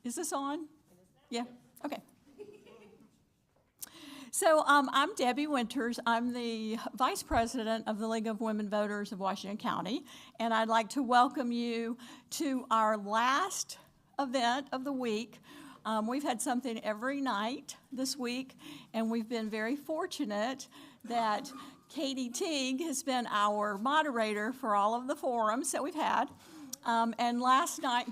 Is this on? Yeah, okay. So I'm Debbie Winters. I'm the Vice President of the League of Women Voters of Washington County, and I'd like to welcome you to our last event of the week. We've had something every night this week, and we've been very fortunate that Katie Teague has been our moderator for all of the forums that we've had. And last night...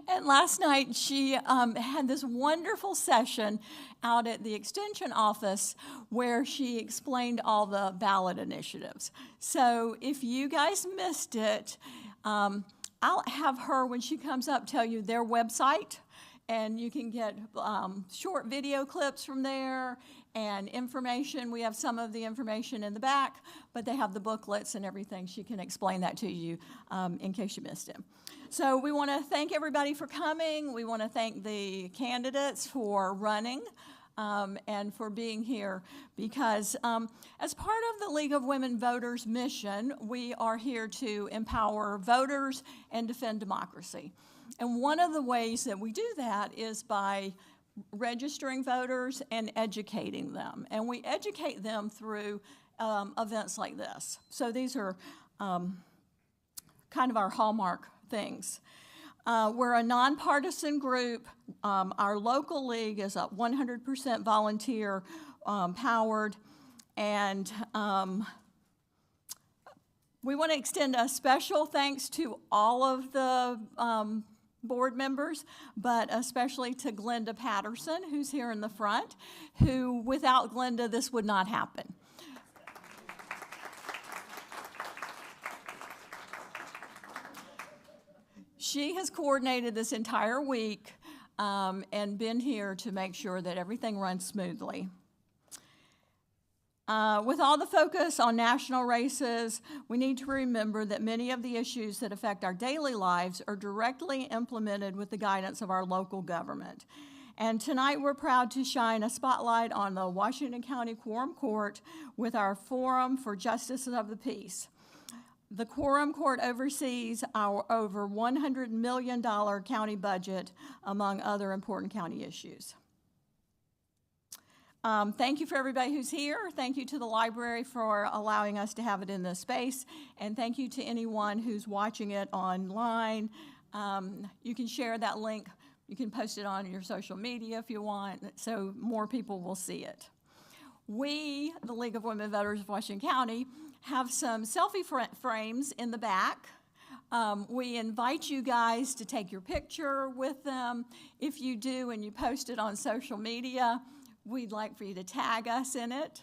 And last night she had this wonderful session out at the Extension office where she explained all the ballot initiatives. So if you guys missed it, I'll have her, when she comes up, tell you their website, and you can get short video clips from there and information. We have some of the information in the back, but they have the booklets and everything. She can explain that to you in case you missed it. So we want to thank everybody for coming. We want to thank the candidates for running and for being here, because as part of the League of Women Voters mission, we are here to empower voters and defend democracy. And one of the ways that we do that is by registering voters and educating them. And we educate them through events like this. So these are kind of our hallmark things. We're a nonpartisan group. Our local league is a 100% volunteer powered, and we want to extend a special thanks to all of the board members, but especially to Glenda Patterson, who's here in the front, who, without Glenda, this would not happen. she has coordinated this entire week and been here to make sure that everything runs smoothly. With all the focus on national races, we need to remember that many of the issues that affect our daily lives are directly implemented with the guidance of our local government. And tonight we're proud to shine a spotlight on the Washington County Quorum Court with our Forum for Justice of the Peace. The Quorum Court oversees our over $100 million county budget, among other important county issues. Thank you for everybody who's here. Thank you to the library for allowing us to have it in this space. And thank you to anyone who's watching it online. You can share that link. You can post it on your social media if you want, so more people will see it. We, the League of Women Voters of Washington County, have some selfie frames in the back. We invite you guys to take your picture with them. If you do and you post it on social media, we'd like for you to tag us in it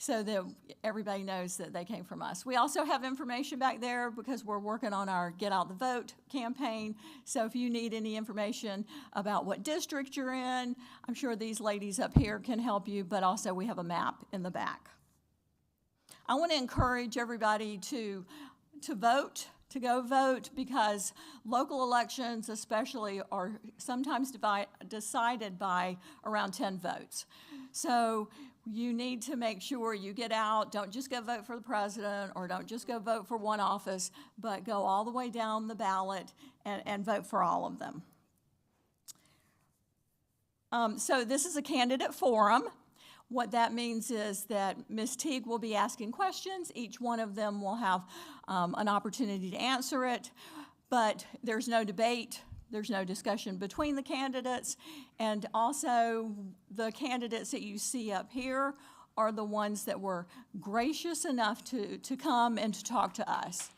so that everybody knows that they came from us. We also have information back there because we're working on our Get Out the Vote campaign. So if you need any information about what district you're in, I'm sure these ladies up here can help you, but also we have a map in the back. I want to encourage everybody to vote, to go vote, because local elections especially are sometimes decided by around 10 votes. So you need to make sure you get out. Don't just go vote for the president or don't just go vote for one office, but go all the way down the ballot and vote for all of them. So this is a candidate forum. What that means is that Ms. Teague will be asking questions. Each one of them will have an opportunity to answer it, but there's no debate. There's no discussion between the candidates. And also, the candidates that you see up here are the ones that were gracious enough to come and to talk to us.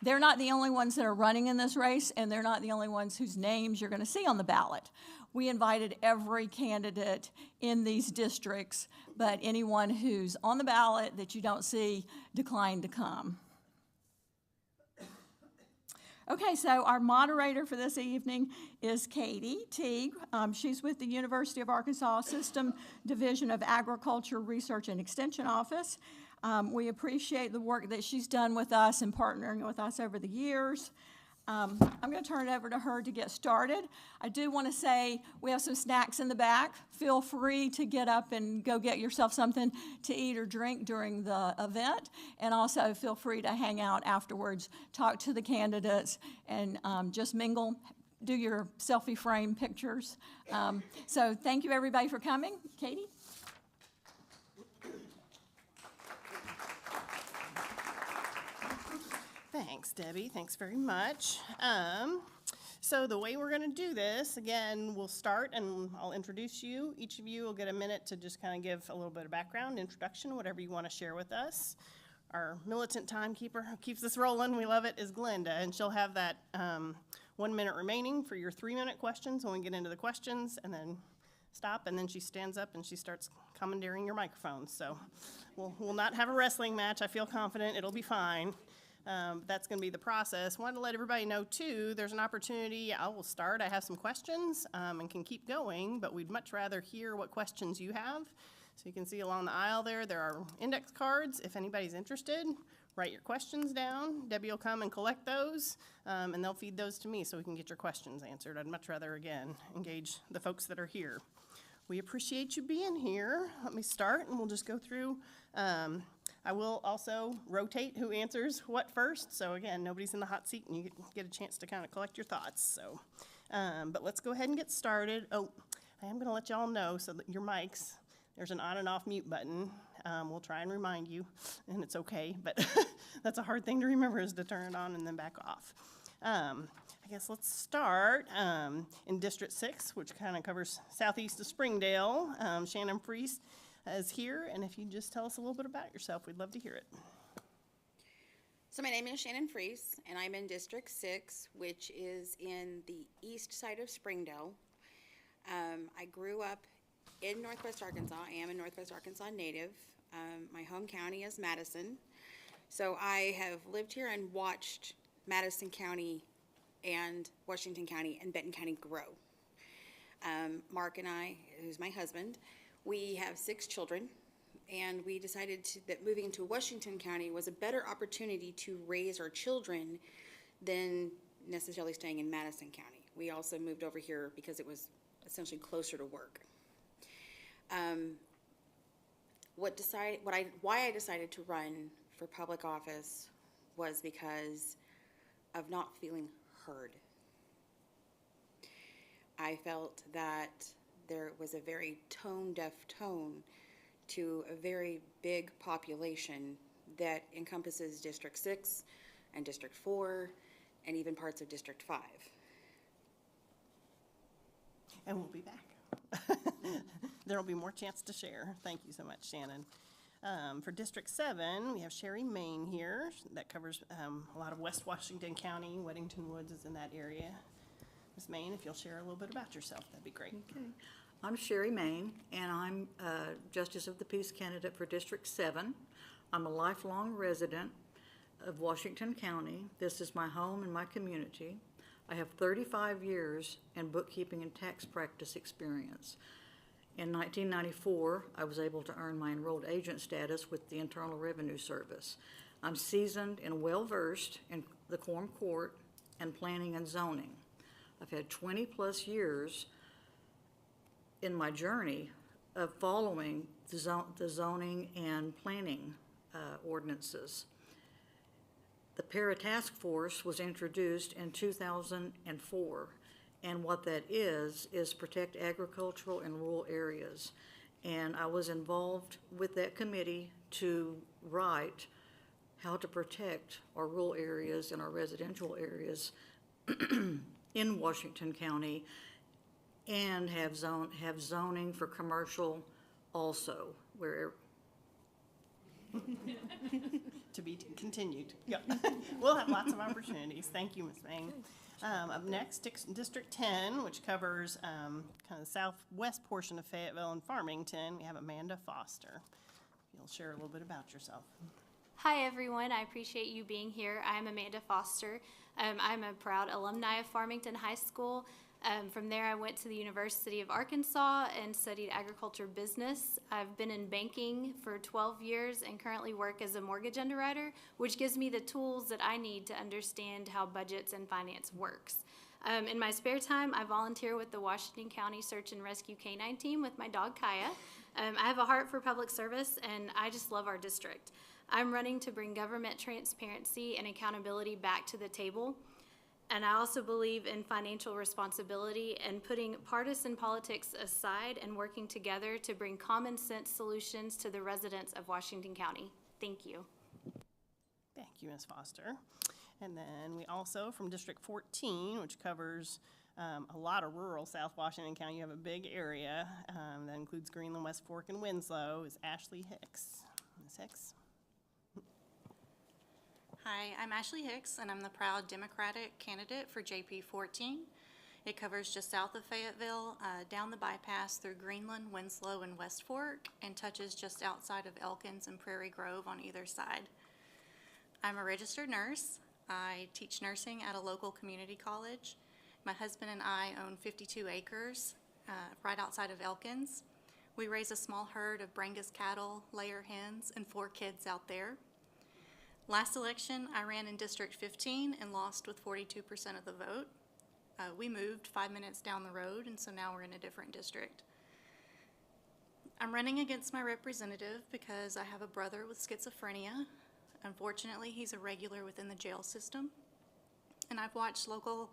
They're not the only ones that are running in this race, and they're not the only ones whose names you're going to see on the ballot. We invited every candidate in these districts, but anyone who's on the ballot that you don't see declined to come. Okay, so our moderator for this evening is Katie Teague. She's with the University of Arkansas System Division of Agriculture Research and Extension Office. We appreciate the work that she's done with us and partnering with us over the years. I'm going to turn it over to her to get started. I do want to say we have some snacks in the back. Feel free to get up and go get yourself something to eat or drink during the event. And also feel free to hang out afterwards, talk to the candidates, and just mingle, do your selfie frame pictures. So thank you, everybody, for coming. Katie? Thanks, Debbie. Thanks very much. So the way we're going to do this, again, we'll start and I'll introduce you. Each of you will get a minute to just kind of give a little bit of background, introduction, whatever you want to share with us. Our militant timekeeper who keeps this rolling, we love it, is Glenda, and she'll have that 1 minute remaining for your 3-minute questions when we get into the questions, and then stop, and then she stands up and she starts commandeering your microphone. So we'll not have a wrestling match. I feel confident it'll be fine. That's going to be the process. Wanted to let everybody know, too, there's an opportunity. I will start. I have some questions and can keep going, but we'd much rather hear what questions you have. So you can see along the aisle there are index cards. If anybody's interested, write your questions down. Debbie will come and collect those, and they'll feed those to me so we can get your questions answered. I'd much rather, again, engage the folks that are here. We appreciate you being here. Let me start, and we'll just go through. I will also rotate who answers what first. So again, nobody's in the hot seat and you get a chance to kind of collect your thoughts. So, but let's go ahead and get started. Oh, I am gonna let y'all know so that your mics, there's an on and off mute button. We'll try and remind you, and it's okay, but that's a hard thing to remember, is to turn it on and then back off. I guess let's start in District 6, which kind of covers southeast of Springdale. Shannon Freese is here, and if you just tell us a little bit about yourself, we'd love to hear it. So my name is Shannon Freese, and I'm in District 6, which is in the east side of Springdale. I grew up in Northwest Arkansas. I am a Northwest Arkansas native. My home county is Madison, So I have lived here and watched Madison County and Washington County and Benton County grow. Mark and I, who's my husband, we have 6 children, and we decided that moving to Washington County was a better opportunity to raise our children than necessarily staying in Madison County. We also moved over here because it was essentially closer to work. Why I decided to run for public office was because of not feeling heard. I felt that there was a very tone-deaf tone to a very big population that encompasses District 6 and District 4 and even parts of District 5. And we'll be back. There will be more chance to share. Thank you so much, Shannon. For District 7, we have Sherry Main here. That covers a lot of West Washington County. Weddington Woods is in that area. Ms. Main, if you'll share a little bit about yourself, that'd be great. Okay. I'm Sherry Main, and I'm Justice of the Peace candidate for District 7. I'm a lifelong resident of Washington County. This is my home and my community. I have 35 years in bookkeeping and tax practice experience. In 1994, I was able to earn my enrolled agent status with the Internal Revenue Service. I'm seasoned and well-versed in the Quorum Court and planning and zoning. I've had 20-plus years in my journey of following the zoning and planning ordinances. The Para Task Force was introduced in 2004, and what that is protect agricultural and rural areas. And I was involved with that committee to write how to protect our rural areas and our residential areas in Washington County, and have zoning for commercial also, where To be continued. Yep. We'll have lots of opportunities. Thank you, Ms. Main. Up next, District 10, which covers kind of the southwest portion of Fayetteville and Farmington. We have Amanda Foster. You'll share a little bit about yourself. Hi, everyone. I appreciate you being here. I'm Amanda Foster. I'm a proud alumni of Farmington High School. From there, I went to the University of Arkansas and studied agriculture business. I've been in banking for 12 years and currently work as a mortgage underwriter, which gives me the tools that I need to understand how budgets and finance works. In my spare time, I volunteer with the Washington County Search and Rescue Canine Team with my dog Kaya. I have a heart for public service, and I just love our district. I'm running to bring government transparency and accountability back to the table. And I also believe in financial responsibility and putting partisan politics aside and working together to bring common sense solutions to the residents of Washington County. Thank you. Thank you, Ms. Foster. And then we also, from District 14, which covers a lot of rural South Washington County, you have a big area that includes Greenland, West Fork, and Winslow, is Ashley Hicks. Ms. Hicks? Hi, I'm Ashley Hicks, and I'm the proud Democratic candidate for JP 14. It covers just south of Fayetteville, down the bypass through Greenland, Winslow, and West Fork, and touches just outside of Elkins and Prairie Grove on either side. I'm a registered nurse. I teach nursing at a local community college. My husband and I own 52 acres right outside of Elkins. We raise a small herd of Brangus cattle, layer hens, and 4 kids out there. Last election, I ran in District 15 and lost with 42% of the vote. We moved 5 minutes down the road, and so now we're in a different district. I'm running against my representative because I have a brother with schizophrenia. Unfortunately, he's a regular within the jail system. And I've watched local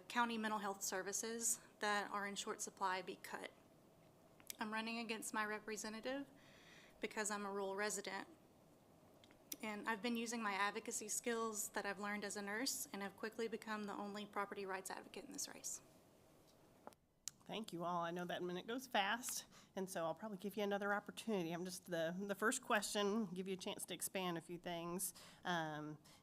county mental health services that are in short supply be cut. I'm running against my representative because I'm a rural resident. And I've been using my advocacy skills that I've learned as a nurse and have quickly become the only property rights advocate in this race. Thank you all. I know that minute goes fast, and so I'll probably give you another opportunity. I'm just the first question, give you a chance to expand a few things.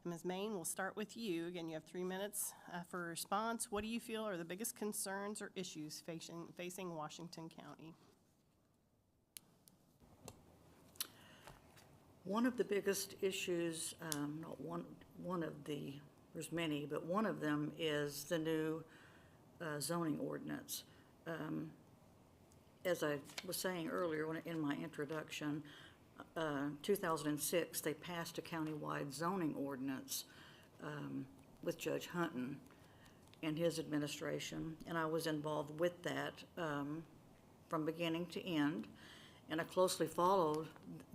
Ms. Main, we'll start with you. Again, you have 3 minutes for a response. What do you feel are the biggest concerns or issues facing Washington County? One of the biggest issues, not one of the, there's many, but one of them is the new zoning ordinance. As I was saying earlier in my introduction, 2006, they passed a countywide zoning ordinance with Judge Hunton and his administration, and I was involved with that from beginning to end. And I closely followed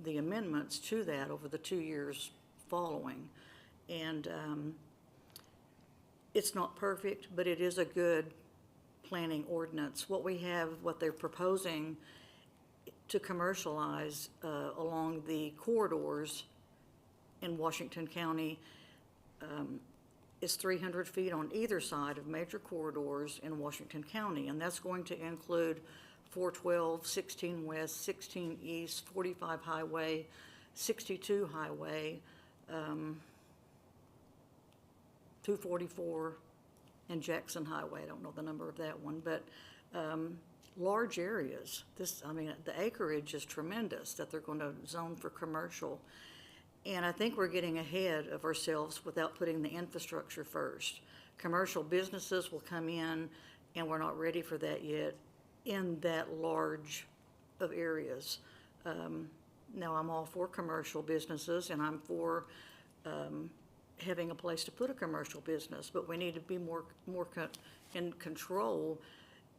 the amendments to that over the 2 years following. And it's not perfect, but it is a good planning ordinance. What they're proposing to commercialize along the corridors in Washington County is 300 feet on either side of major corridors in Washington County. And that's going to include 412, 16 West, 16 East, 45 Highway, 62 Highway, 244, and Jackson Highway. I don't know the number of that one, but large areas. The acreage is tremendous that they're going to zone for commercial. And I think we're getting ahead of ourselves without putting the infrastructure first. Commercial businesses will come in, and we're not ready for that yet in that large of areas. Now, I'm all for commercial businesses, and I'm for having a place to put a commercial business, but we need to be more in control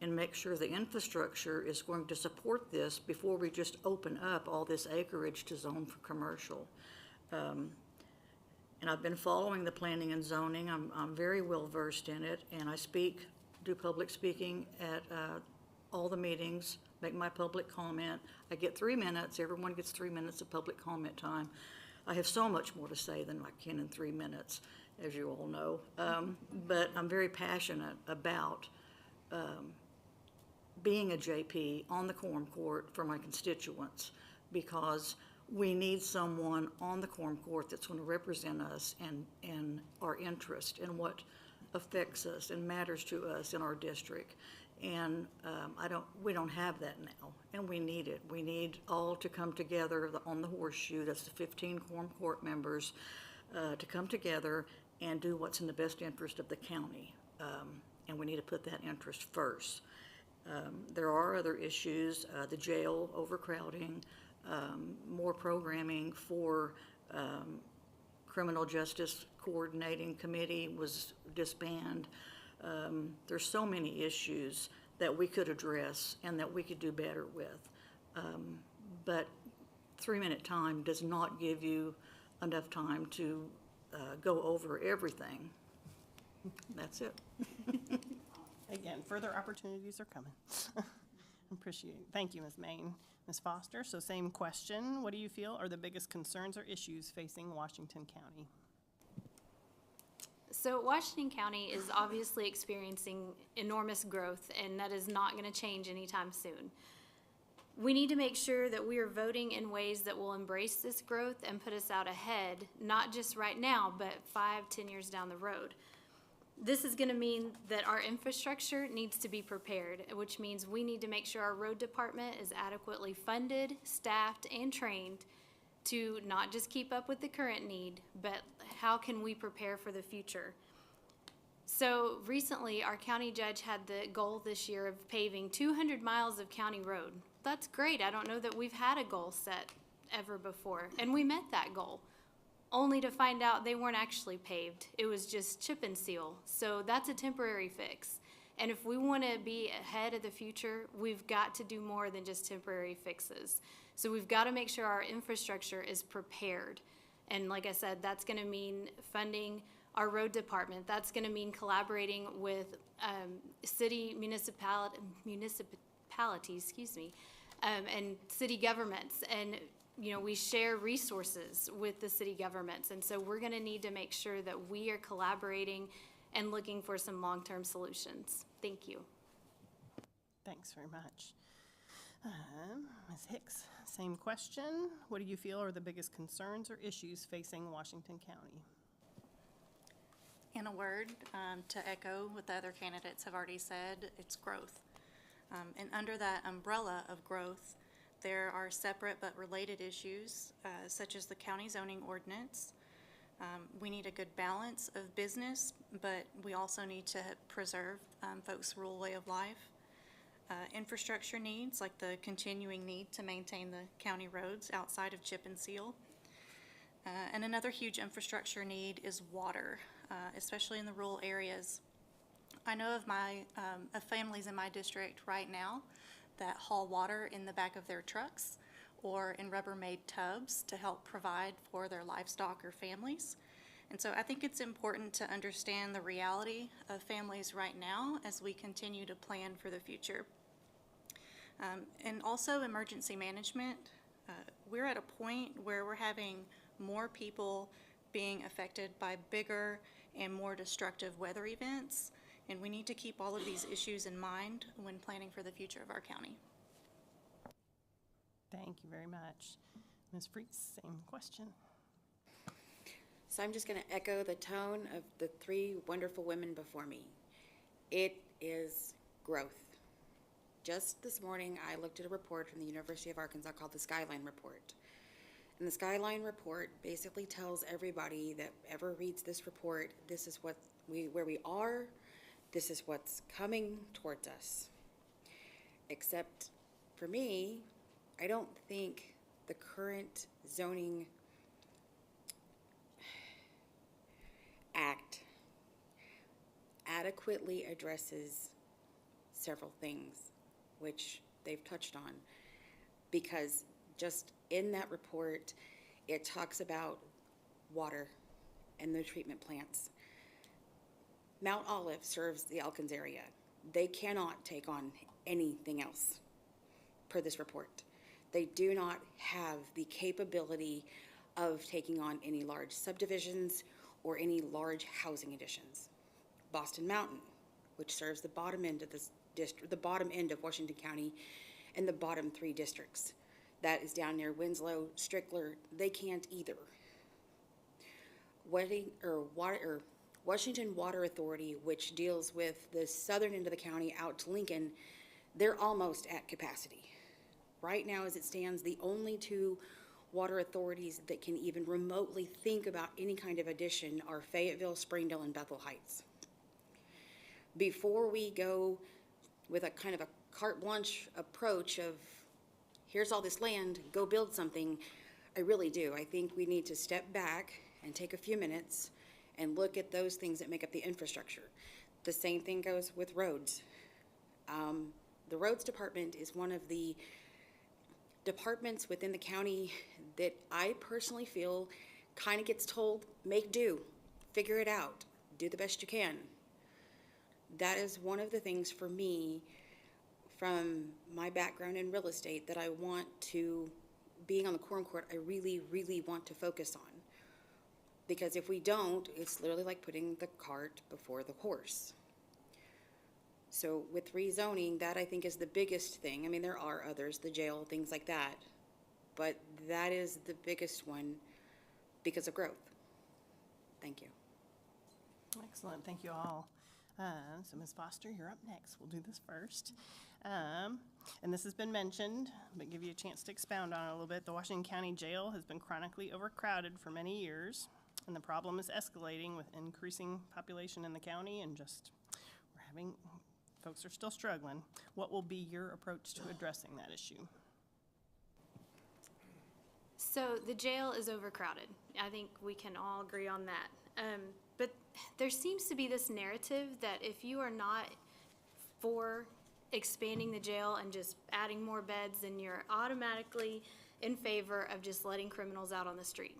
and make sure the infrastructure is going to support this before we just open up all this acreage to zone for commercial. And I've been following the planning and zoning. I'm very well versed in it, and I do public speaking at all the meetings, make my public comment. I get 3 minutes. Everyone gets 3 minutes of public comment time. I have so much more to say than I can in 3 minutes, as you all know. But I'm very passionate about being a JP on the Quorum Court for my constituents, because we need someone on the Quorum Court that's going to represent us and our interest in what affects us and matters to us in our district. And we don't have that now, and we need it. We need all to come together on the horseshoe. That's the 15 Quorum Court members to come together and do what's in the best interest of the county. And we need to put that interest first. There are other issues, the jail overcrowding, more programming for Criminal Justice Coordinating Committee was disbanded. There's so many issues that we could address and that we could do better with. But 3-minute time does not give you enough time to go over everything. That's it. Again, further opportunities are coming. Appreciate it. Thank you, Ms. Main. Ms. Foster, so same question. What do you feel are the biggest concerns or issues facing Washington County? So Washington County is obviously experiencing enormous growth, and that is not going to change anytime soon. We need to make sure that we are voting in ways that will embrace this growth and put us out ahead, not just right now, but 5-10 years down the road. This is going to mean that our infrastructure needs to be prepared, which means we need to make sure our road department is adequately funded, staffed, and trained to not just keep up with the current need, but how can we prepare for the future? So recently, our county judge had the goal this year of paving 200 miles of county road. That's great. I don't know that we've had a goal set ever before, and we met that goal, only to find out they weren't actually paved. It was just chip and seal. So that's a temporary fix. And if we want to be ahead of the future, we've got to do more than just temporary fixes. So we've got to make sure our infrastructure is prepared. And like I said, that's going to mean funding our road department. That's going to mean collaborating with city municipalities, and city governments. And we share resources with the city governments. And so we're going to need to make sure that we are collaborating and looking for some long-term solutions. Thank you. Thanks very much. Ms. Hicks, same question. What do you feel are the biggest concerns or issues facing Washington County? In a word, to echo what the other candidates have already said, it's growth. And under that umbrella of growth, There are separate but related issues, such as the county zoning ordinance. We need a good balance of business, but we also need to preserve folks' rural way of life. Infrastructure needs, like the continuing need to maintain the county roads outside of chip and seal. And another huge infrastructure need is water, especially in the rural areas. I know of families in my district right now that haul water in the back of their trucks or in Rubbermaid tubs to help provide for their livestock or families. And so I think it's important to understand the reality of families right now as we continue to plan for the future. And also emergency management. We're at a point where we're having more people being affected by bigger and more destructive weather events, and we need to keep all of these issues in mind when planning for the future of our county. Thank you very much. Ms. Freaks, same question. So I'm just going to echo the tone of the three wonderful women before me. It is growth. Just this morning, I looked at a report from the University of Arkansas called the Skyline Report. And the Skyline Report basically tells everybody that ever reads this report, this is where we are, this is what's coming towards us. Except for me, I don't think the current zoning act adequately addresses several things, which they've touched on, because just in that report, it talks about water and the treatment plants. Mount Olive serves the Elkins area. They cannot take on anything else per this report. They do not have the capability of taking on any large subdivisions or any large housing additions. Boston Mountain, which serves the bottom end of this district, the bottom end of Washington County, and the bottom three districts. That is down near Winslow, Strickler. They can't either. Washington Water Authority, which deals with the southern end of the county out to Lincoln, they're almost at capacity. Right now, as it stands, the only two water authorities that can even remotely think about any kind of addition are Fayetteville, Springdale, and Bethel Heights. Before we go with a kind of a carte blanche approach of, here's all this land, go build something, I really do. I think we need to step back and take a few minutes and look at those things that make up the infrastructure. The same thing goes with roads. The roads department is one of the departments within the county that I personally feel kind of gets told, make do, figure it out, do the best you can. That is one of the things for me from my background in real estate that I want to, being on the quorum court, I really, really want to focus on. Because if we don't, it's literally like putting the cart before the horse. So with rezoning, that I think is the biggest thing. I mean, there are others, the jail, things like that. But that is the biggest one because of growth. Thank you. Excellent, thank you all. So Ms. Foster, you're up next. We'll do this first. And this has been mentioned, but give you a chance to expound on it a little bit. The Washington County Jail has been chronically overcrowded for many years, and the problem is escalating with increasing population in the county, and just folks are still struggling. What will be your approach to addressing that issue? So the jail is overcrowded. I think we can all agree on that. But there seems to be this narrative that if you are not for expanding the jail and just adding more beds, then you're automatically in favor of just letting criminals out on the street.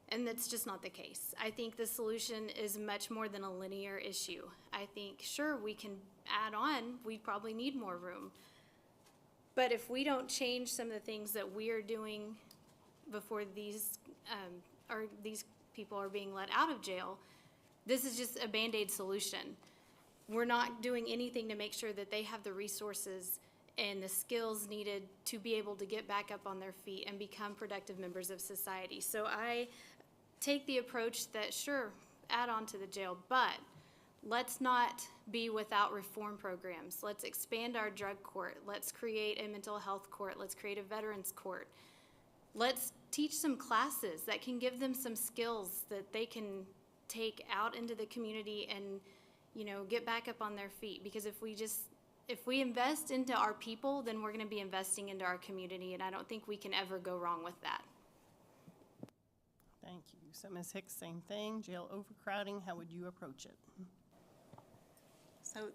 And that's just not the case. I think the solution is much more than a linear issue. I think, sure, we can add on, we probably need more room. But if we don't change some of the things that we are doing before these people are being let out of jail, this is just a Band-Aid solution. We're not doing anything to make sure that they have the resources and the skills needed to be able to get back up on their feet and become productive members of society. So I take the approach that, sure, add on to the jail, but let's not be without reform programs. Let's expand our drug court. Let's create a mental health court. Let's create a veterans court. Let's teach some classes that can give them some skills that they can take out into the community and, get back up on their feet. Because if we invest into our people, then we're going to be investing into our community, and I don't think we can ever go wrong with that. Thank you. So Ms. Hicks, same thing, jail overcrowding, how would you approach it? So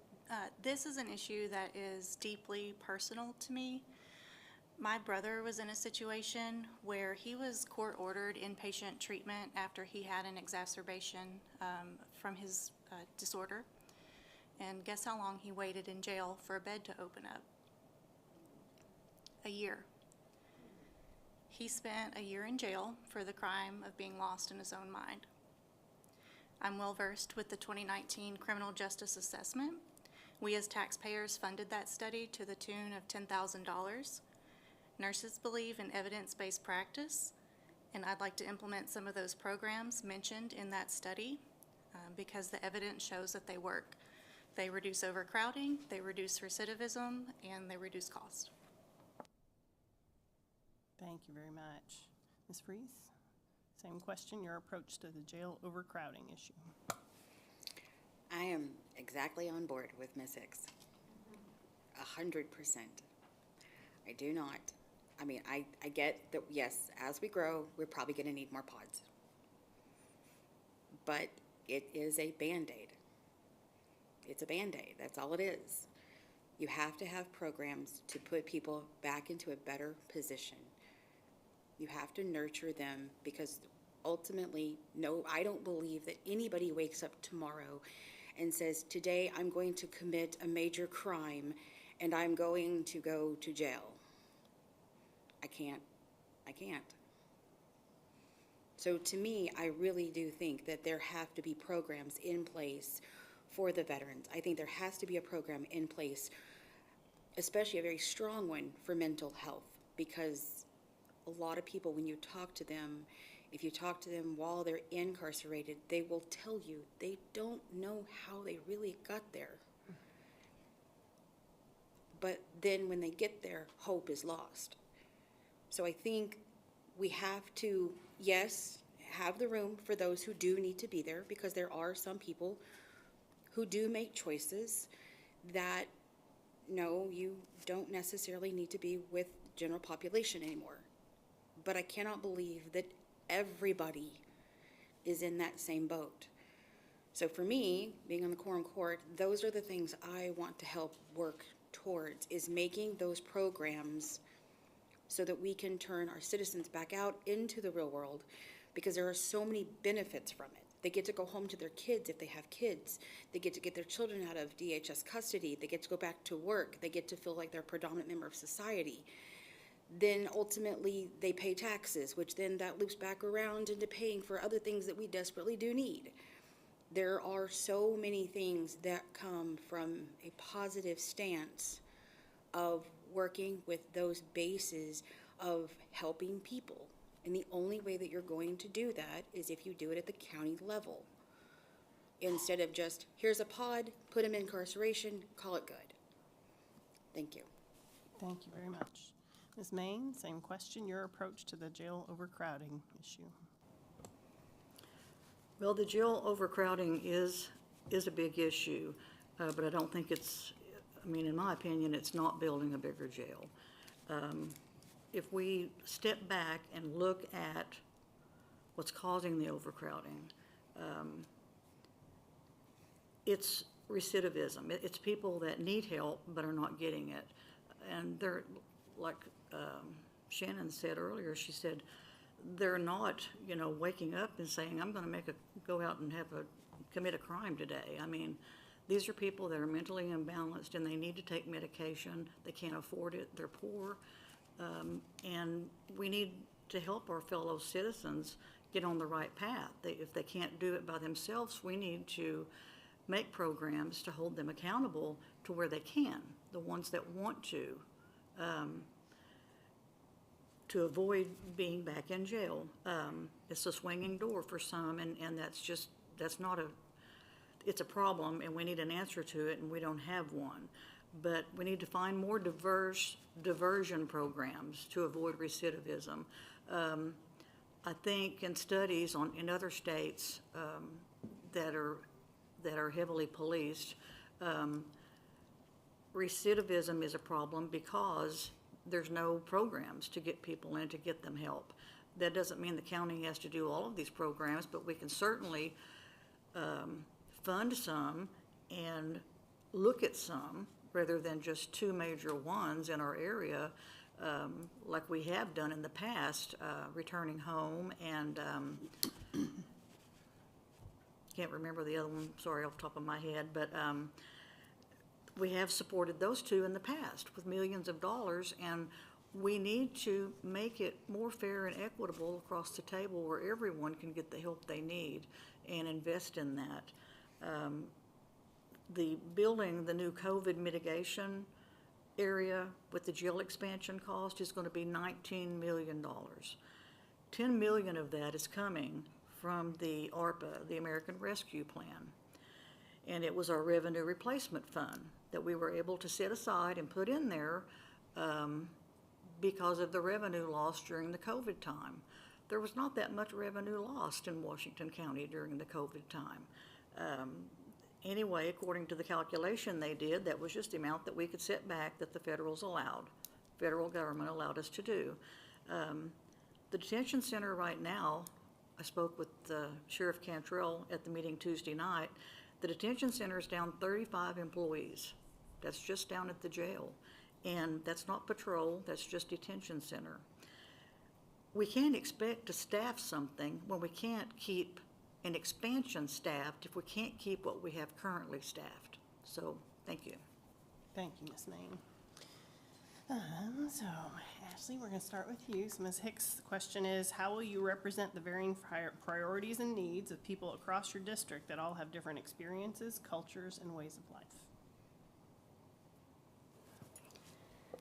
this is an issue that is deeply personal to me. My brother was in a situation where he was court-ordered inpatient treatment after he had an exacerbation from his disorder. And guess how long he waited in jail for a bed to open up? A year. He spent a year in jail for the crime of being lost in his own mind. I'm well versed with the 2019 Criminal Justice Assessment. We as taxpayers funded that study to the tune of $10,000. Nurses believe in evidence-based practice, and I'd like to implement some of those programs mentioned in that study because the evidence shows that they work. They reduce overcrowding, they reduce recidivism, and they reduce cost. Thank you very much. Ms. Freeze, same question, your approach to the jail overcrowding issue. I am exactly on board with Ms. Hicks. 100%. I do not. I mean, I get that, yes, as we grow, we're probably going to need more pods. But it is a Band-Aid. It's a Band-Aid. That's all it is. You have to have programs to put people back into a better position. You have to nurture them because ultimately, no, I don't believe that anybody wakes up tomorrow and says, today I'm going to commit a major crime and I'm going to go to jail. I can't. So to me, I really do think that there have to be programs in place for the veterans. I think there has to be a program in place, especially a very strong one for mental health, because a lot of people, when you talk to them, if you talk to them while they're incarcerated, they will tell you they don't know how they really got there. But then when they get there, hope is lost. So I think we have to, yes, have the room for those who do need to be there, because there are some people who do make choices that, no, you don't necessarily need to be with general population anymore. But I cannot believe that everybody is in that same boat. So for me, being on the quorum court, those are the things I want to help work towards, is making those programs so that we can turn our citizens back out into the real world, because there are so many benefits from it. They get to go home to their kids if they have kids. They get to get their children out of DHS custody. They get to go back to work. They get to feel like they're a predominant member of society. Then ultimately they pay taxes, which then that loops back around into paying for other things that we desperately do need. There are so many things that come from a positive stance of working with those bases of helping people. And the only way that you're going to do that is if you do it at the county level. Instead of just, here's a pod, put them in incarceration, call it good. Thank you. Thank you very much. Ms. Main, same question, your approach to the jail overcrowding issue. Well, the jail overcrowding is a big issue, but I don't think it's, in my opinion, it's not building a bigger jail. If we step back and look at what's causing the overcrowding, it's recidivism. It's people that need help but are not getting it. And they're, like Shannon said earlier, she said, they're not, waking up and saying, I'm going to go out and commit a crime today. These are people that are mentally imbalanced and they need to take medication. They can't afford it. They're poor. And we need to help our fellow citizens get on the right path. If they can't do it by themselves, we need to make programs to hold them accountable to where they can, the ones that want to avoid being back in jail. It's a swinging door for some, and that's it's a problem and we need an answer to it, and we don't have one. But we need to find more diversion programs to avoid recidivism. I think in studies in other states that are heavily policed, recidivism is a problem because there's no programs to get people in to get them help. That doesn't mean the county has to do all of these programs, but we can certainly fund some and look at some rather than just two major ones in our area, like we have done in the past, returning home and can't remember the other one, sorry, off the top of my head, but we have supported those two in the past with millions of dollars, and we need to make it more fair and equitable across the table where everyone can get the help they need and invest in that. The new COVID mitigation area with the jail expansion cost is going to be $19 million. $10 million of that is coming from the ARPA, the American Rescue Plan. And it was our revenue replacement fund that we were able to set aside and put in there because of the revenue loss during the COVID time. There was not that much revenue lost in Washington County during the COVID time. Anyway, according to the calculation they did, that was just the amount that we could set back that the federal government allowed us to do. The detention center right now, I spoke with Sheriff Cantrell at the meeting Tuesday night. The detention center is down 35 employees. That's just down at the jail. And that's not patrol, that's just detention center. We can't expect to staff something when we can't keep an expansion staffed if we can't keep what we have currently staffed. So, thank you. Thank you, Ms. Main. So, Ashley, we're going to start with you. So, Ms. Hicks, the question is, how will you represent the varying priorities and needs of people across your district that all have different experiences, cultures, and ways of life?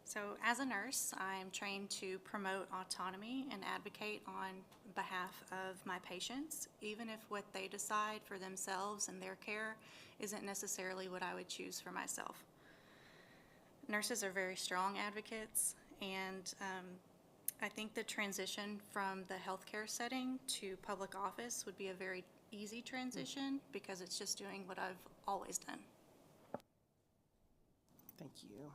So as a nurse, I'm trained to promote autonomy and advocate on behalf of my patients, even if what they decide for themselves and their care isn't necessarily what I would choose for myself. Nurses are very strong advocates, and I think the transition from the healthcare setting to public office would be a very easy transition because it's just doing what I've always done. Thank you.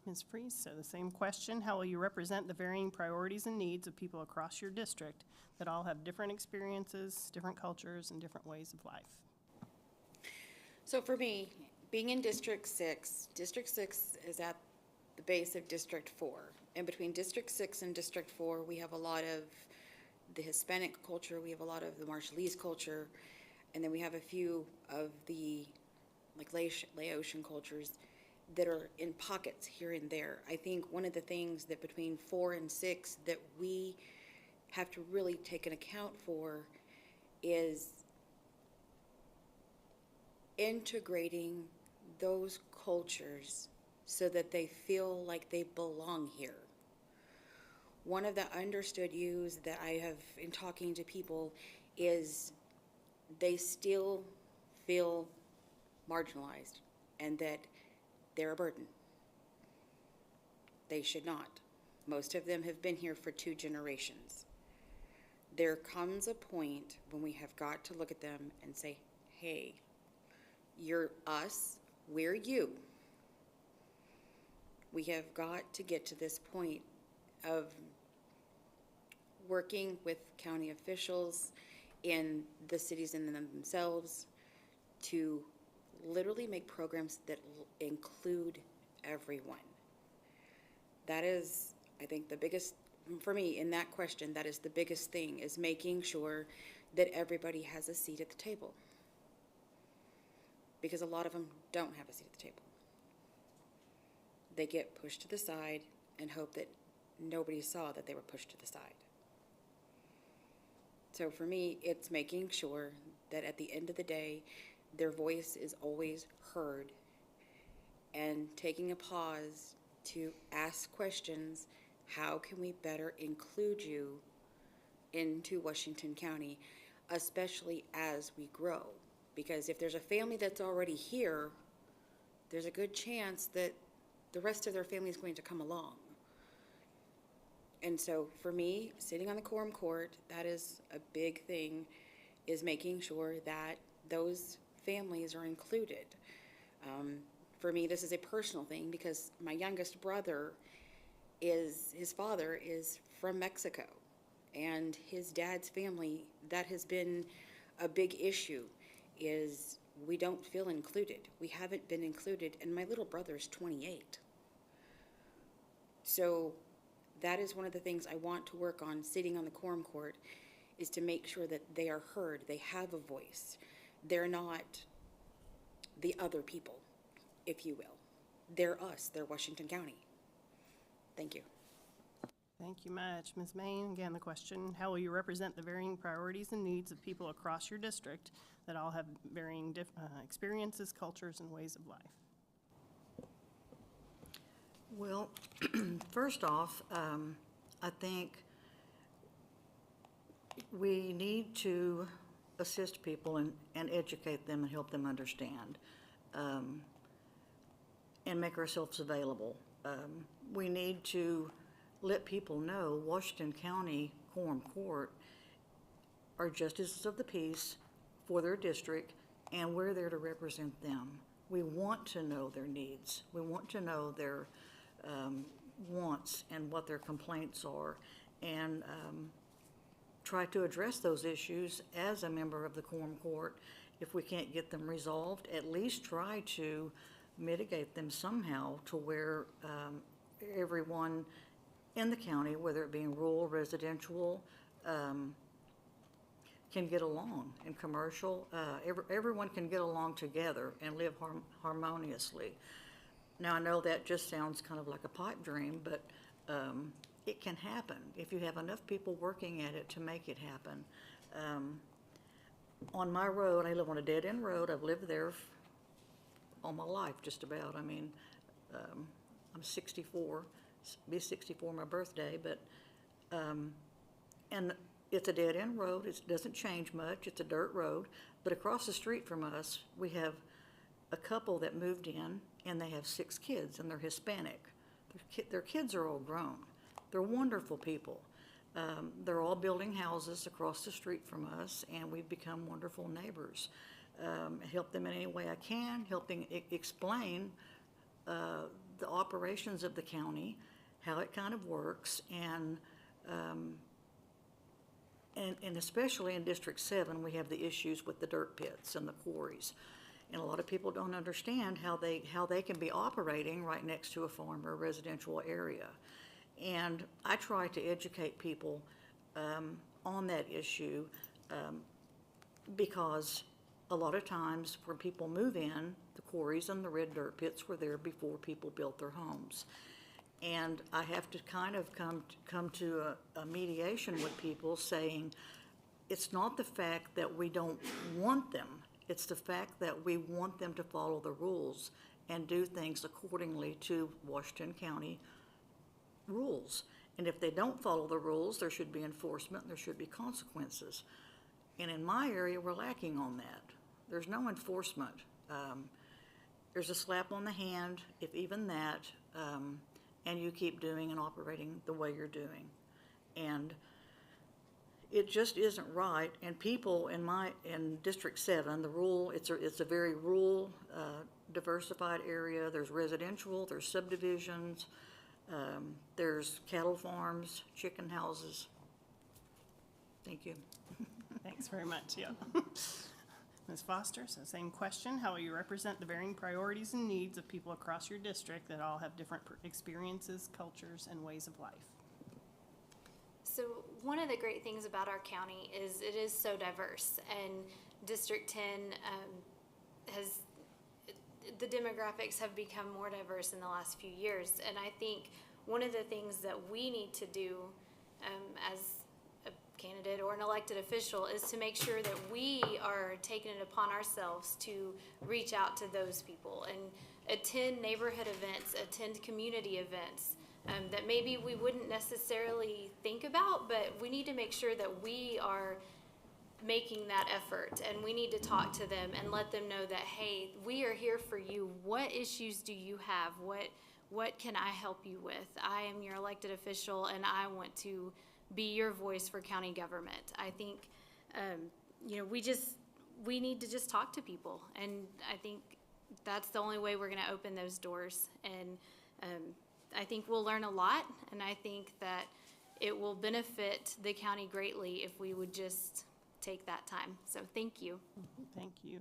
Ms. Priest, so the same question, how will you represent the varying priorities and needs of people across your district that all have different experiences, different cultures, and different ways of life? So for me, being in District 6 is at the base of District 4. And between District 6 and District 4, we have a lot of the Hispanic culture, we have a lot of the Marshallese culture, and then we have a few of the Laotian cultures that are in pockets here and there. I think one of the things that between 4 and 6 that we have to really take an account for is integrating those cultures so that they feel like they belong here. One of the understood views that I have in talking to people is they still feel marginalized and that they're a burden. They should not. Most of them have been here for 2 generations. There comes a point when we have got to look at them and say, hey, you're us, we're you. We have got to get to this point of working with county officials in the cities and themselves to literally make programs that include everyone. That is, I think, the biggest, for me, in that question, that is the biggest thing, is making sure that everybody has a seat at the table. Because a lot of them don't have a seat at the table. They get pushed to the side and hope that nobody saw that they were pushed to the side. So for me, it's making sure that at the end of the day, their voice is always heard, and taking a pause to ask questions. How can we better include you into Washington County, especially as we grow? Because if there's a family that's already here, there's a good chance that the rest of their family is going to come along. And so for me, sitting on the quorum court, that is a big thing, is making sure that those families are included. For me, this is a personal thing because my youngest brother his father is from Mexico. And his dad's family, that has been a big issue, is we don't feel included. We haven't been included, and my little brother's 28. So that is one of the things I want to work on sitting on the quorum court, is to make sure that they are heard, they have a voice. They're not the other people, if you will. They're us, they're Washington County. Thank you. Thank you much. Ms. Main, again, the question, how will you represent the varying priorities and needs of people across your district that all have varying experiences, cultures, and ways of life? Well, first off, I think we need to assist people and educate them and help them understand, and make ourselves available. We need to let people know Washington County Quorum Court are justices of the peace for their district, and we're there to represent them. We want to know their needs. We want to know their wants and what their complaints are, and try to address those issues as a member of the Quorum Court. If we can't get them resolved, at least try to mitigate them somehow to where everyone in the county, whether it be rural, residential, can get along, and commercial. Everyone can get along together and live harmoniously. Now, I know that just sounds kind of like a pipe dream, but it can happen if you have enough people working at it to make it happen. On my road, I live on a dead-end road. I've lived there all my life, just about. I mean, I'm 64, be 64 my birthday, but, and it's a dead-end road. It doesn't change much. It's a dirt road. But across the street from us, we have a couple that moved in, and they have 6 kids, and they're Hispanic. Their kids are all grown. They're wonderful people. They're all building houses across the street from us, and we've become wonderful neighbors. Help them in any way I can, helping explain the operations of the county, how it kind of works, and especially in District 7, we have the issues with the dirt pits and the quarries. And a lot of people don't understand how they can be operating right next to a farm or a residential area. And I try to educate people on that issue because a lot of times when people move in, the quarries and the red dirt pits were there before people built their homes. And I have to kind of come to a mediation with people saying, it's not the fact that we don't want them, it's the fact that we want them to follow the rules and do things accordingly to Washington County rules. And if they don't follow the rules, there should be enforcement, there should be consequences. And in my area, we're lacking on that. There's no enforcement. There's a slap on the hand, if even that, and you keep doing and operating the way you're doing. And it just isn't right. And people in District 7, the rural, it's a very rural, diversified area. There's residential, there's subdivisions, there's cattle farms, chicken houses. Thank you. Thanks very much, yeah. Ms. Foster, so same question. How will you represent the varying priorities and needs of people across your district that all have different experiences, cultures, and ways of life? So one of the great things about our county is it is so diverse, and District 10 the demographics have become more diverse in the last few years. And I think one of the things that we need to do as a candidate or an elected official is to make sure that we are taking it upon ourselves to reach out to those people and attend neighborhood events, attend community events that maybe we wouldn't necessarily think about, but we need to make sure that we are making that effort, and we need to talk to them and let them know that, hey, we are here for you. What issues do you have? What can I help you with? I am your elected official, and I want to be your voice for county government. I think, we need to just talk to people, and I think that's the only way we're going to open those doors. And I think we'll learn a lot, and I think that it will benefit the county greatly if we would just take that time. So thank you. Thank you.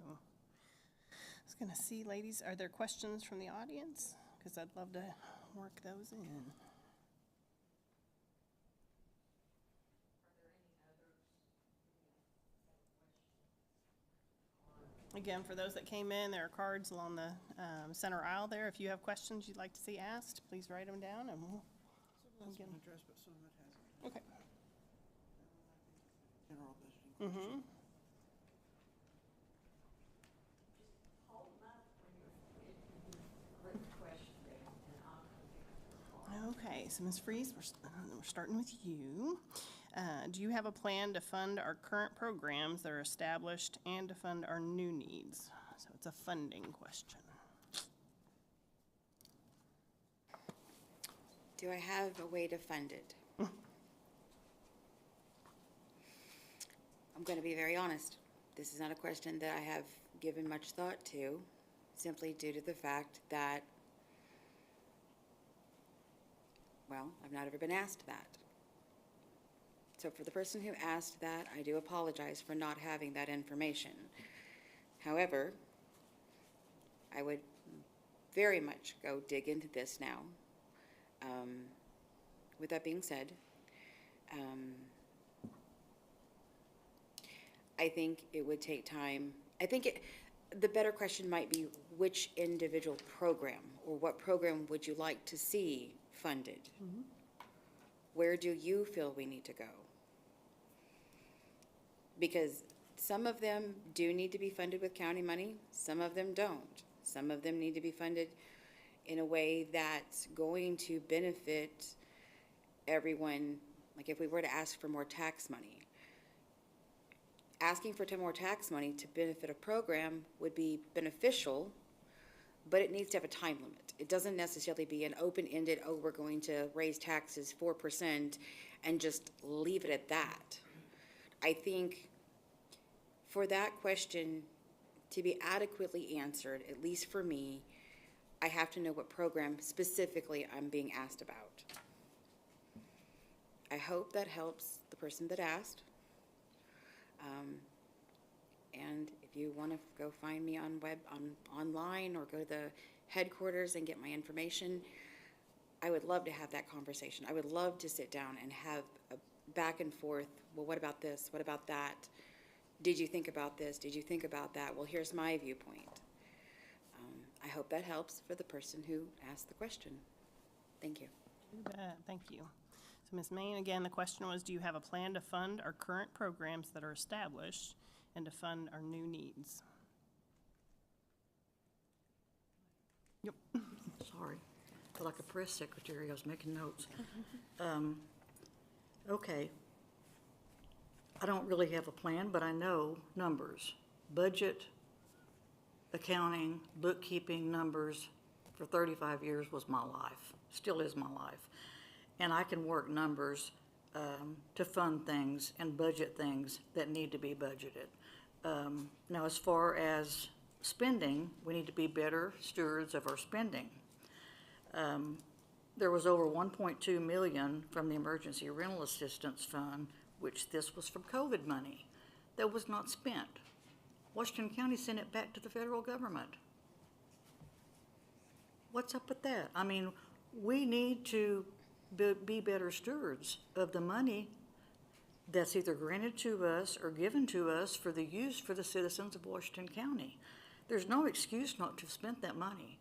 I was gonna see, ladies, are there questions from the audience? Because I'd love to work those in. Again, for those that came in, there are cards along the center aisle there. If you have questions you'd like to see asked, please write them down and we'll get them. address, but some of it hasn't. Okay. General budgeting. Mm-hmm. Okay, so Ms. Freeze, we're starting with you. Do you have a plan to fund our current programs that are established and to fund our new needs? So it's a funding question. Do I have a way to fund it? I'm going to be very honest. This is not a question that I have given much thought to, simply due to the fact that, well, I've not ever been asked that. So for the person who asked that, I do apologize for not having that information. However, I would very much go dig into this now. With that being said, I think it would take time. I think the better question might be which individual program or what program would you like to see funded? Mm-hmm. Where do you feel we need to go? Because some of them do need to be funded with county money, some of them don't. Some of them need to be funded in a way that's going to benefit everyone. Like if we were to ask for more tax money, asking for more tax money to benefit a program would be beneficial, but it needs to have a time limit. It doesn't necessarily be an open-ended, oh, we're going to raise taxes 4% and just leave it at that. I think for that question to be adequately answered, at least for me, I have to know what program specifically I'm being asked about. I hope that helps the person that asked. And if you want to go find me online or go to the headquarters and get my information, I would love to have that conversation. I would love to sit down and have a back and forth. Well, what about this? What about that? Did you think about this? Did you think about that? Well, here's my viewpoint. I hope that helps for the person who asked the question. Thank you. You bet. Thank you. So Ms. Main, again, the question was, do you have a plan to fund our current programs that are established and to fund our new needs? Yep. Sorry, I feel like a press secretary, I was making notes. Okay. I don't really have a plan, but I know numbers. Budget, accounting, bookkeeping, numbers for 35 years was my life, still is my life. And I can work numbers to fund things and budget things that need to be budgeted. Now, as far as spending, we need to be better stewards of our spending. There was over 1.2 million from the Emergency Rental Assistance Fund, which this was from COVID money, that was not spent. Washington County sent it back to the federal government. What's up with that? I mean, we need to be better stewards of the money that's either granted to us or given to us for the use for the citizens of Washington County. There's no excuse not to have spent that money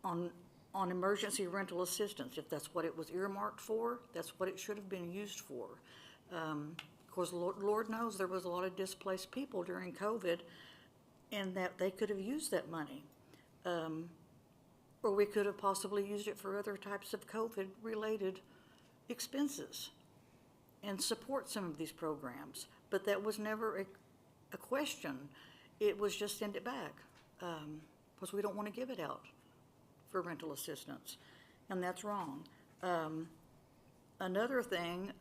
on emergency rental assistance. If that's what it was earmarked for, that's what it should have been used for. Of course, Lord knows there was a lot of displaced people during COVID and that they could have used that money. Or we could have possibly used it for other types of COVID-related expenses and support some of these programs. but that was never a question. It was just send it back, because we don't want to give it out for rental assistance, and that's wrong. Another thing,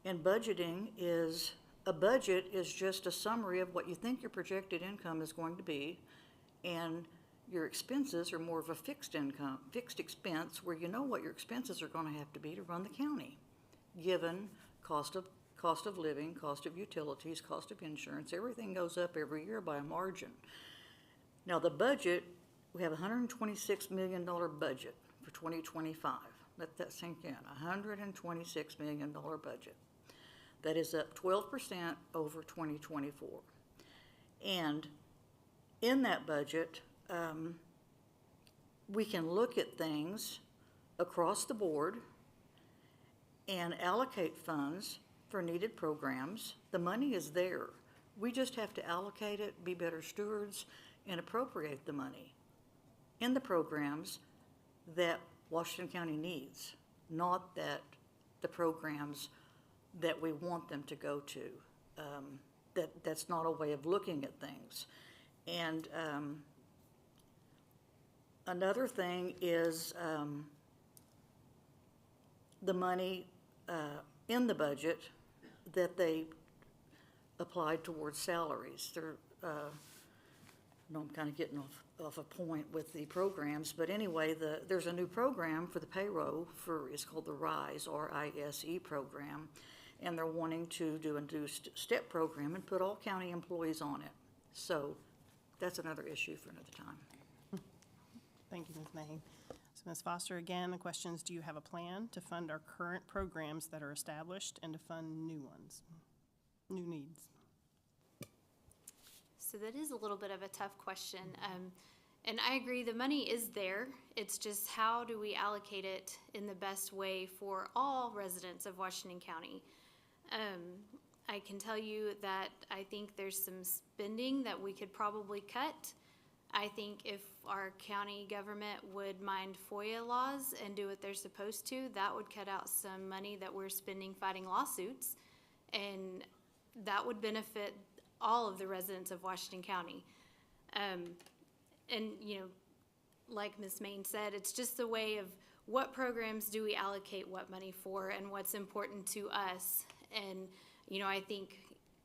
in budgeting is, a budget is just a summary of what you think your projected income is going to be, and your expenses are more of a fixed expense, where you know what your expenses are gonna have to be to run the county, given cost of living, cost of utilities, cost of insurance. Everything goes up every year by a margin. Now, the budget, we have a $126 million budget for 2025. Let that sink in, $126 million budget. That is up 12% over 2024. And in that budget, we can look at things across the board and allocate funds for needed programs. The money is there. We just have to allocate it, be better stewards, and appropriate the money in the programs that Washington County needs, not that the programs that we want them to go to. That's not a way of looking at things. And another thing is the money in the budget that they applied towards salaries. I'm kind of getting off a point with the programs, but anyway, there's a new program for the payroll it's called the RISE, R-I-S-E program, and they're wanting to do a new STEP program and put all county employees on it. So that's another issue for another time. Thank you, Ms. Main. So Ms. Foster, again, the question is, do you have a plan to fund our current programs that are established and to fund new ones, new needs? So that is a little bit of a tough question. And I agree, the money is there. It's just how do we allocate it in the best way for all residents of Washington County? I can tell you that I think there's some spending that we could probably cut. I think if our county government would mind FOIA laws and do what they're supposed to, that would cut out some money that we're spending fighting lawsuits. And that would benefit all of the residents of Washington County. And, you know, like Ms. Main said, it's just a way of what programs do we allocate what money for and what's important to us. And, you know, I think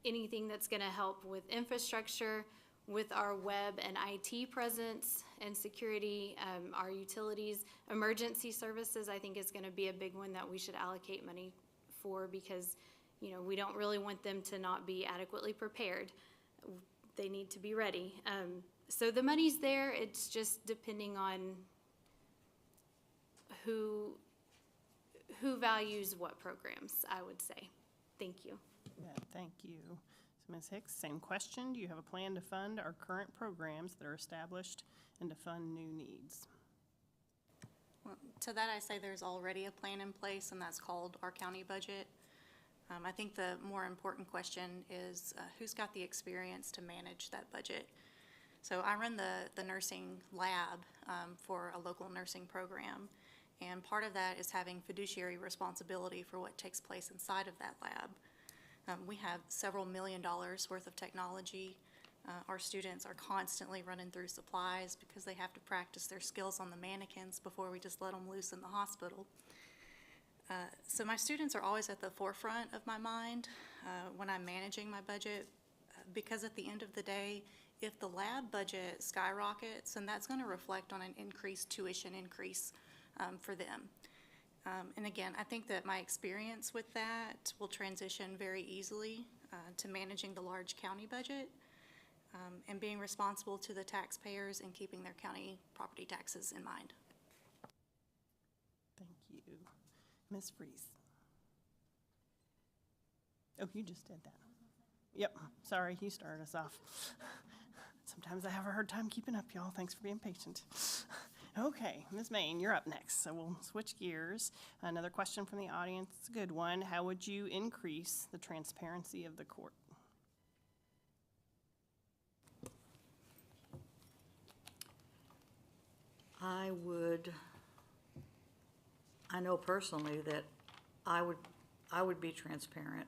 anything that's gonna help with infrastructure, with our web and IT presence and security, our utilities, emergency services, I think is gonna be a big one that we should allocate money for, because, you know, we don't really want them to not be adequately prepared. They need to be ready. So the money's there, it's just depending on who values what programs, I would say. Thank you. Yeah, thank you. So Ms. Hicks, same question. Do you have a plan to fund our current programs that are established and to fund new needs? Well, to that I say there's already a plan in place, and that's called our county budget. I think the more important question is who's got the experience to manage that budget. So I run the nursing lab for a local nursing program, and part of that is having fiduciary responsibility for what takes place inside of that lab. We have several $1 million worth of technology. Our students are constantly running through supplies because they have to practice their skills on the mannequins before we just let them loose in the hospital. So my students are always at the forefront of my mind when I'm managing my budget, because at the end of the day, if the lab budget skyrockets, and that's going to reflect on an increased tuition increase for them. And again, I think that my experience with that will transition very easily to managing the large county budget and being responsible to the taxpayers and keeping their county property taxes in mind. Thank you. Ms. Freeze. Oh, you just did that. Yep, sorry, you started us off. Sometimes I have a hard time keeping up, y'all. Thanks for being patient. Okay, Ms. Main, you're up next, so we'll switch gears. Another question from the audience, it's a good one. How would you increase the transparency of the court? I know personally that I would be transparent.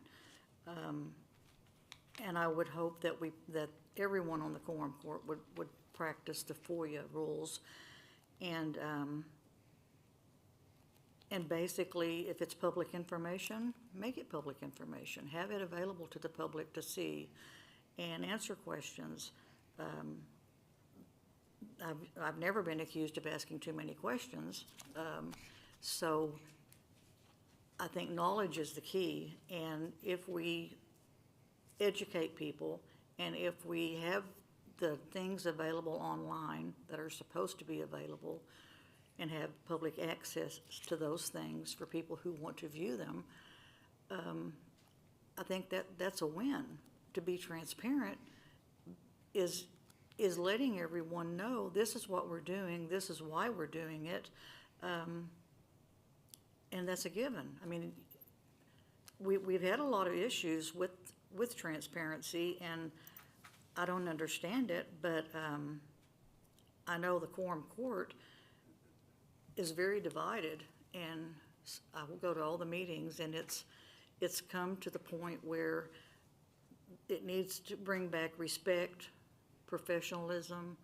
And I would hope that that everyone on the quorum court would practice the FOIA rules. And basically, if it's public information, make it public information. Have it available to the public to see and answer questions. I've never been accused of asking too many questions. So I think knowledge is the key. And if we educate people, and if we have the things available online that are supposed to be available, and have public access to those things for people who want to view them, I think that's a win. To be transparent is letting everyone know this is what we're doing, this is why we're doing it, and that's a given. I mean, we've had a lot of issues with transparency, and I don't understand it, but I know the quorum court is very divided, and I will go to all the meetings, and it's come to the point where it needs to bring back respect, professionalism,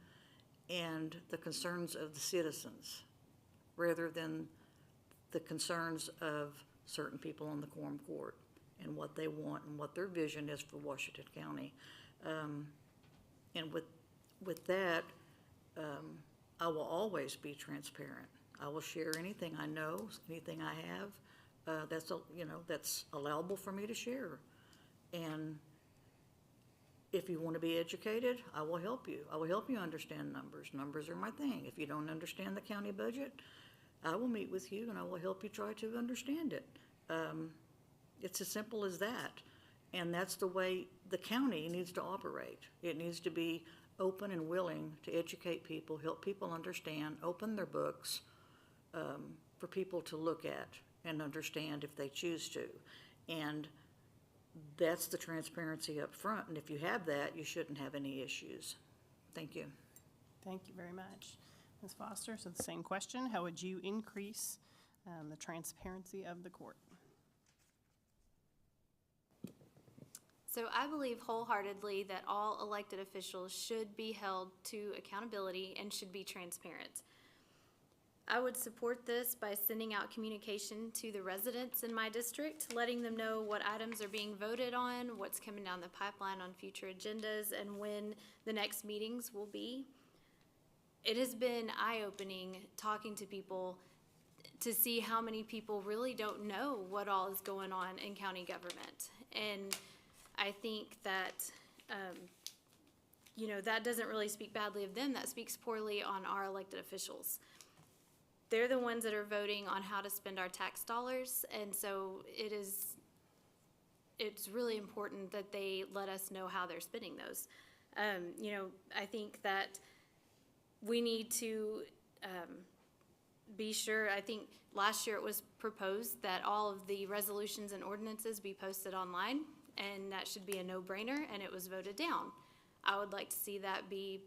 and the concerns of the citizens, rather than the concerns of certain people on the quorum court and what they want and what their vision is for Washington County. And with that, I will always be transparent. I will share anything I know, anything I have, that's allowable for me to share. And if you want to be educated, I will help you. I will help you understand numbers. Numbers are my thing. If you don't understand the county budget, I will meet with you and I will help you try to understand it. It's as simple as that. And that's the way the county needs to operate. It needs to be open and willing to educate people, help people understand, open their books, for people to look at and understand if they choose to. And that's the transparency up front. And if you have that, you shouldn't have any issues. Thank you. Thank you very much. Ms. Foster, so the same question, how would you increase the transparency of the court? So I believe wholeheartedly that all elected officials should be held to accountability and should be transparent. I would support this by sending out communication to the residents in my district, letting them know what items are being voted on, what's coming down the pipeline on future agendas, and when the next meetings will be. It has been eye-opening talking to people to see how many people really don't know what all is going on in county government. And I think that, that doesn't really speak badly of them. That speaks poorly on our elected officials. They're the ones that are voting on how to spend our tax dollars, and so it's really important that they let us know how they're spending those. I think that we need to be sure. I think last year it was proposed that all of the resolutions and ordinances be posted online, and that should be a no-brainer, and it was voted down. I would like to see that be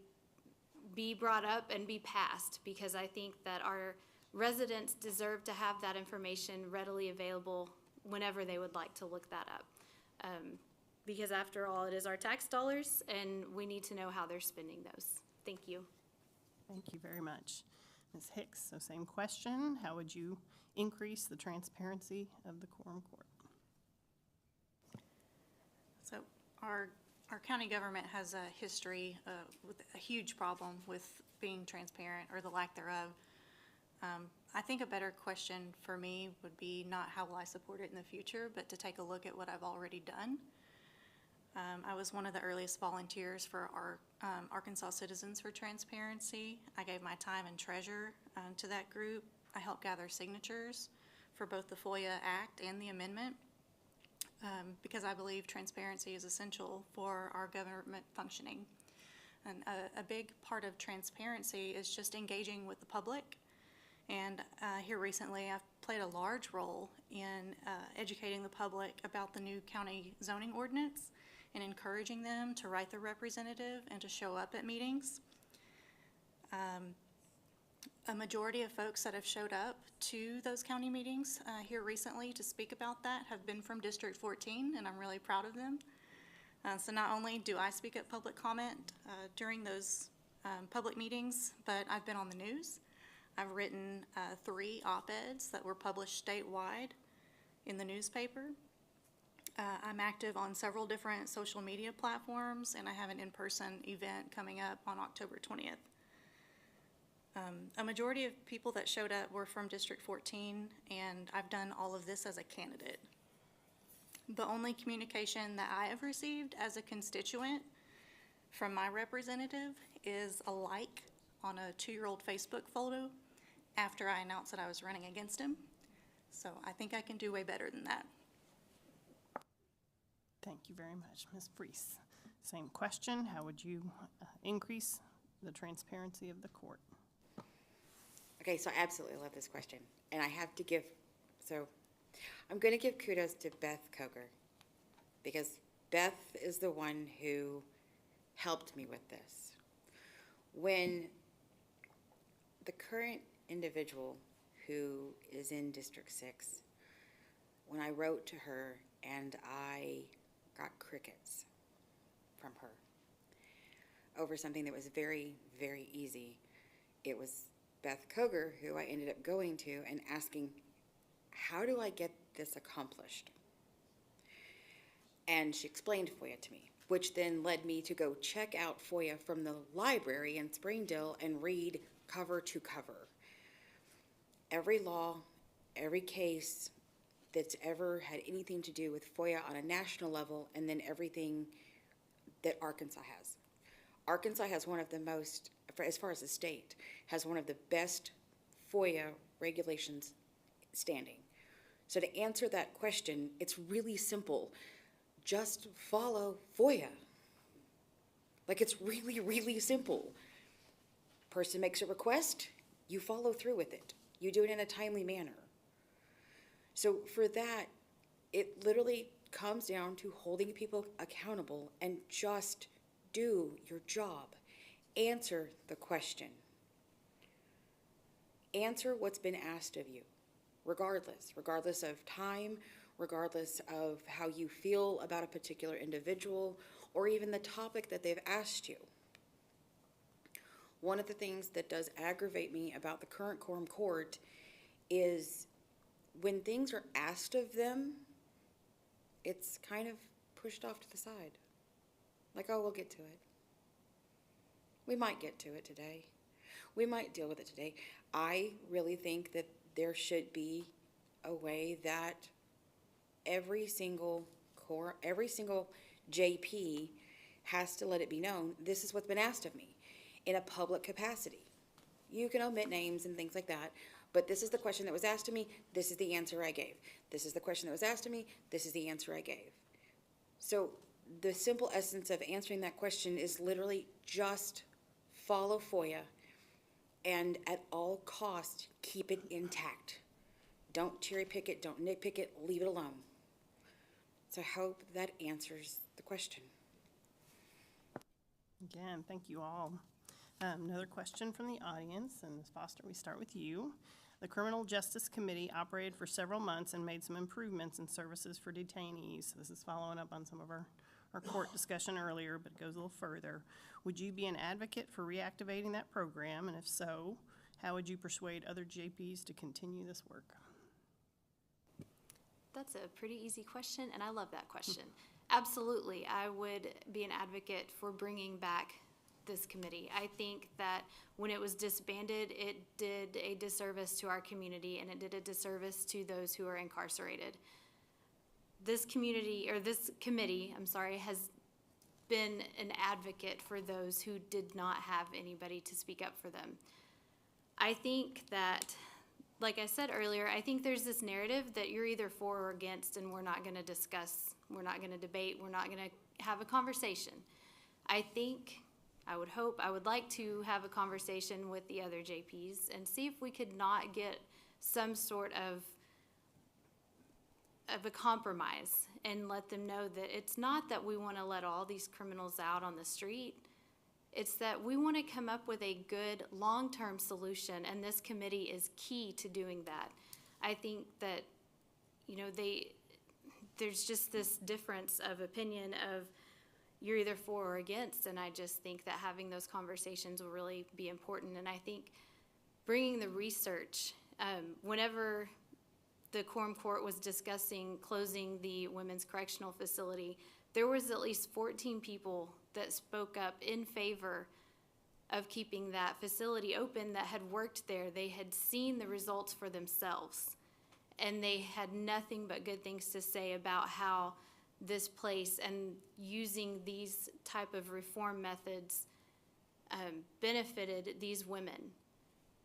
brought up and be passed, because I think that our residents deserve to have that information readily available whenever they would like to look that up. Because after all, it is our tax dollars, and we need to know how they're spending those. Thank you. Thank you very much. Ms. Hicks, so same question, how would you increase the transparency of the quorum court? So our county government has a history with a huge problem with being transparent, or the lack thereof. I think a better question for me would be not how will I support it in the future, but to take a look at what I've already done. I was one of the earliest volunteers for our Arkansas Citizens for Transparency. I gave my time and treasure to that group. I helped gather signatures for both the FOIA Act and the amendment, because I believe transparency is essential for our government functioning. And a big part of transparency is just engaging with the public. And here recently, I've played a large role in educating the public about the new county zoning ordinance and encouraging them to write their representative and to show up at meetings. A majority of folks that have showed up to those county meetings here recently to speak about that have been from District 14, and I'm really proud of them. So not only do I speak at public comment during those public meetings, but I've been on the news. I've written 3 op-eds that were published statewide in the newspaper. I'm active on several different social media platforms, and I have an in-person event coming up on October 20th. A majority of people that showed up were from District 14, and I've done all of this as a candidate. The only communication that I have received as a constituent from my representative is a like on a 2-year-old Facebook photo after I announced that I was running against him. So I think I can do way better than that. Thank you very much, Ms. Freese. Same question, how would you increase the transparency of the court? Okay, so I absolutely love this question. And I have to give, so I'm going to give kudos to Beth Koger, because Beth is the one who helped me with this. When the current individual who is in District 6, when I wrote to her and I got crickets from her over something that was very, very easy, it was Beth Koger who I ended up going to and asking, how do I get this accomplished? And she explained FOIA to me, which then led me to go check out FOIA from the library in Springdale and read cover to cover. Every law, every case that's ever had anything to do with FOIA on a national level, and then everything that Arkansas has. Arkansas has one of the most, as far as the state, has one of the best FOIA regulations standing. So to answer that question, it's really simple. Just follow FOIA. Like, it's really, really simple. Person makes a request, you follow through with it. You do it in a timely manner. So for that, it literally comes down to holding people accountable and just do your job. Answer the question. Answer what's been asked of you, regardless of time, regardless of how you feel about a particular individual, or even the topic that they've asked you. One of the things that does aggravate me about the current quorum court is when things are asked of them, it's kind of pushed off to the side. Like, oh, we'll get to it. We might get to it today. We might deal with it today. I really think that there should be a way that every single JP has to let it be known, this is what's been asked of me in a public capacity. You can omit names and things like that, but this is the question that was asked of me, this is the answer I gave. This is the question that was asked of me, this is the answer I gave. So the simple essence of answering that question is literally just follow FOIA and at all costs, keep it intact. Don't cherry pick it, don't nitpick it, leave it alone. So I hope that answers the question. Again, thank you all. Another question from the audience, and Ms. Foster, we start with you. The Criminal Justice Committee operated for several months and made some improvements in services for detainees. This is following up on some of our court discussion earlier, but it goes a little further. Would you be an advocate for reactivating that program? And if so, how would you persuade other JPs to continue this work? That's a pretty easy question, and I love that question. Absolutely, I would be an advocate for bringing back this committee. I think that when it was disbanded, it did a disservice to our community, and it did a disservice to those who are incarcerated. This committee, has been an advocate for those who did not have anybody to speak up for them. I think that, like I said earlier, I think there's this narrative that you're either for or against, and we're not going to discuss, we're not going to debate, we're not going to have a conversation. I would like to have a conversation with the other JPs and see if we could not get some sort of a compromise and let them know that it's not that we want to let all these criminals out on the street. It's that we want to come up with a good long-term solution, and this committee is key to doing that. I think that, you know, there's just this difference of opinion of you're either for or against, and I just think that having those conversations will really be important. And I think bringing the research, whenever the Quorum Court was discussing closing the women's correctional facility, there was at least 14 people that spoke up in favor of keeping that facility open that had worked there. They had seen the results for themselves, and they had nothing but good things to say about how this place and using these type of reform methods benefited these women.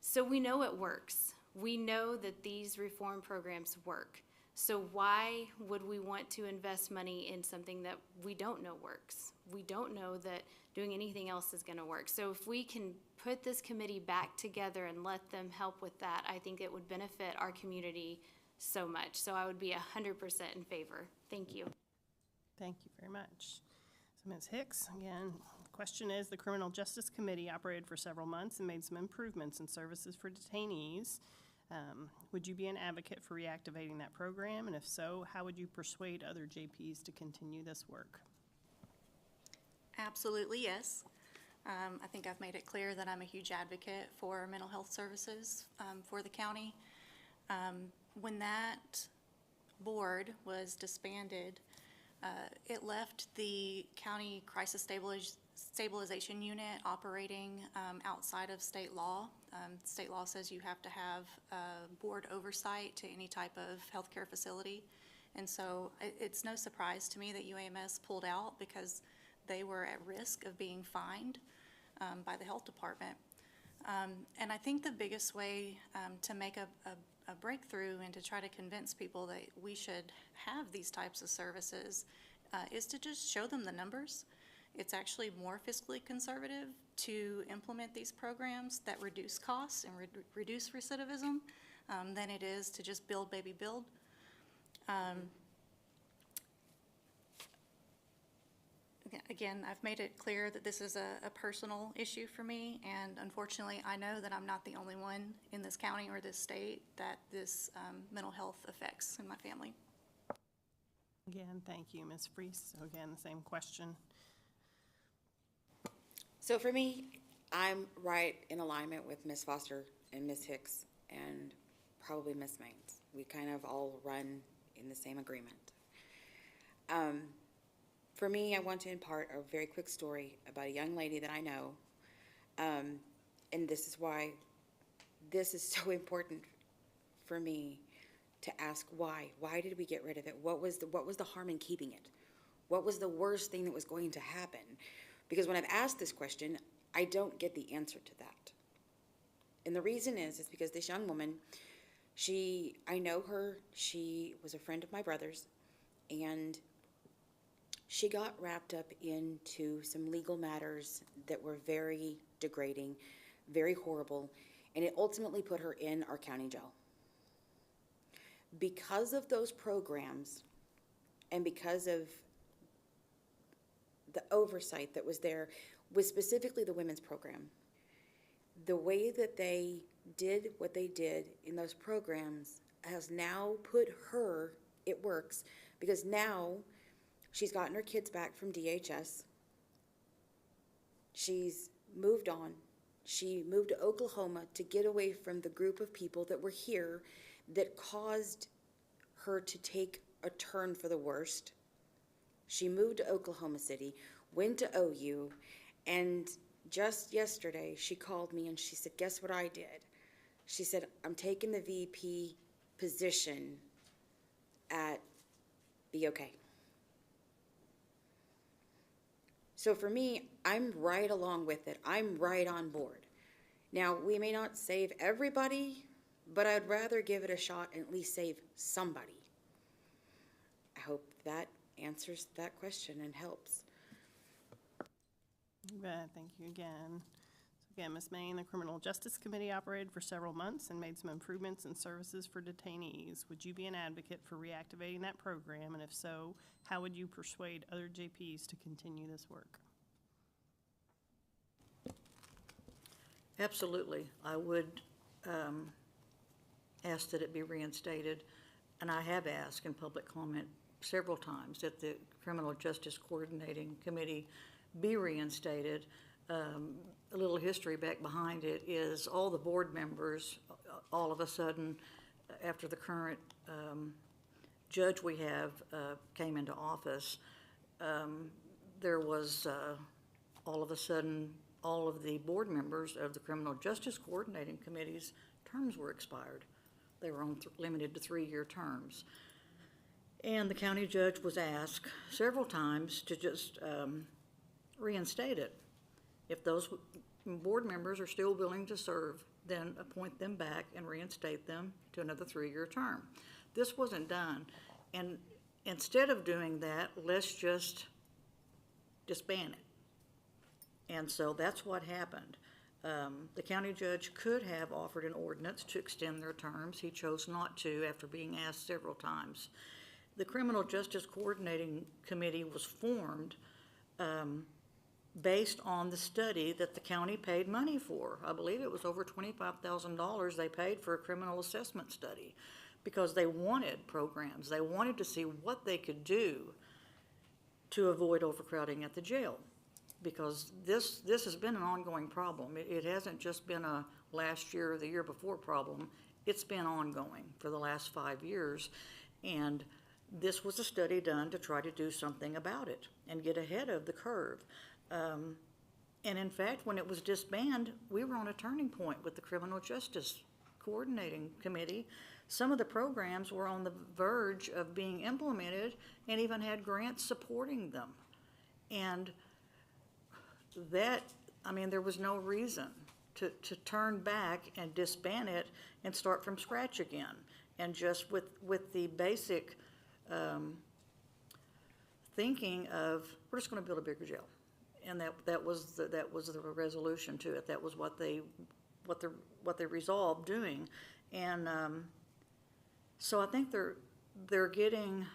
So we know it works. We know that these reform programs work. So why would we want to invest money in something that we don't know works? We don't know that doing anything else is going to work. So if we can put this committee back together and let them help with that, I think it would benefit our community so much. So I would be 100% in favor. Thank you. Thank you very much. So Ms. Hicks, again, the question is, the Criminal Justice Committee operated for several months and made some improvements in services for detainees. Would you be an advocate for reactivating that program? And if so, how would you persuade other JPs to continue this work? Absolutely, yes. I think I've made it clear that I'm a huge advocate for mental health services for the county. When that board was disbanded, it left the county crisis stabilization unit operating outside of state law. State law says you have to have board oversight to any type of healthcare facility. And so it's no surprise to me that UAMS pulled out because they were at risk of being fined by the health department. And I think the biggest way to make a breakthrough and to try to convince people that we should have these types of services is to just show them the numbers. It's actually more fiscally conservative to implement these programs that reduce costs and reduce recidivism than it is to just build, baby, build. Again, I've made it clear that this is a personal issue for me, and unfortunately, I know that I'm not the only one in this county or this state that this mental health affects in my family. Again, thank you, Ms. Freese. So again, the same question. So for me, I'm right in alignment with Ms. Foster and Ms. Hicks and probably Ms. Maines. We kind of all run in the same agreement. For me, I want to impart a very quick story about a young lady that I know, and this is why this is so important for me to ask why. Why did we get rid of it? What was the harm in keeping it? What was the worst thing that was going to happen? Because when I've asked this question, I don't get the answer to that. And the reason is because this young woman, I know her, she was a friend of my brother's, and she got wrapped up into some legal matters that were very degrading, very horrible, and it ultimately put her in our county jail. Because of those programs and because of the oversight that was there, with specifically the women's program, the way that they did what they did in those programs has now put her, it works, because now she's gotten her kids back from DHS. She's moved on. She moved to Oklahoma to get away from the group of people that were here that caused her to take a turn for the worst. She moved to Oklahoma City, went to OU, and just yesterday she called me and she said, guess what I did? She said, I'm taking the VP position at BOK. So for me, I'm right along with it. I'm right on board. Now, we may not save everybody, but I'd rather give it a shot and at least save somebody. I hope that answers that question and helps. You bet. Thank you again. So again, Ms. Maine, the Criminal Justice Committee operated for several months and made some improvements in services for detainees. Would you be an advocate for reactivating that program? And if so, how would you persuade other JPs to continue this work? Absolutely. I would ask that it be reinstated, and I have asked in public comment several times that the Criminal Justice Coordinating Committee be reinstated. A little history back behind it is all the board members, all of a sudden, after the current judge we have came into office, there was all of a sudden, all of the board members of the Criminal Justice Coordinating Committee's terms were expired. They were on limited to 3-year terms. And the county judge was asked several times to just reinstate it. If those board members are still willing to serve, then appoint them back and reinstate them to another 3-year term. This wasn't done. And instead of doing that, let's just disband it. And so that's what happened. The county judge could have offered an ordinance to extend their terms. He chose not to after being asked several times. The Criminal Justice Coordinating Committee was formed based on the study that the county paid money for. I believe it was over $25,000 they paid for a criminal assessment study because they wanted programs. They wanted to see what they could do to avoid overcrowding at the jail, because this has been an ongoing problem. It hasn't just been a last year or the year before problem. It's been ongoing for the last 5 years, and this was a study done to try to do something about it and get ahead of the curve. And in fact, when it was disbanded, we were on a turning point with the Criminal Justice Coordinating Committee. Some of the programs were on the verge of being implemented and even had grants supporting them. And that, I mean, there was no reason to turn back and disband it and start from scratch again. And just with the basic thinking of, we're just going to build a bigger jail. And that was the resolution to it. That was what they resolved doing. And so I think they're getting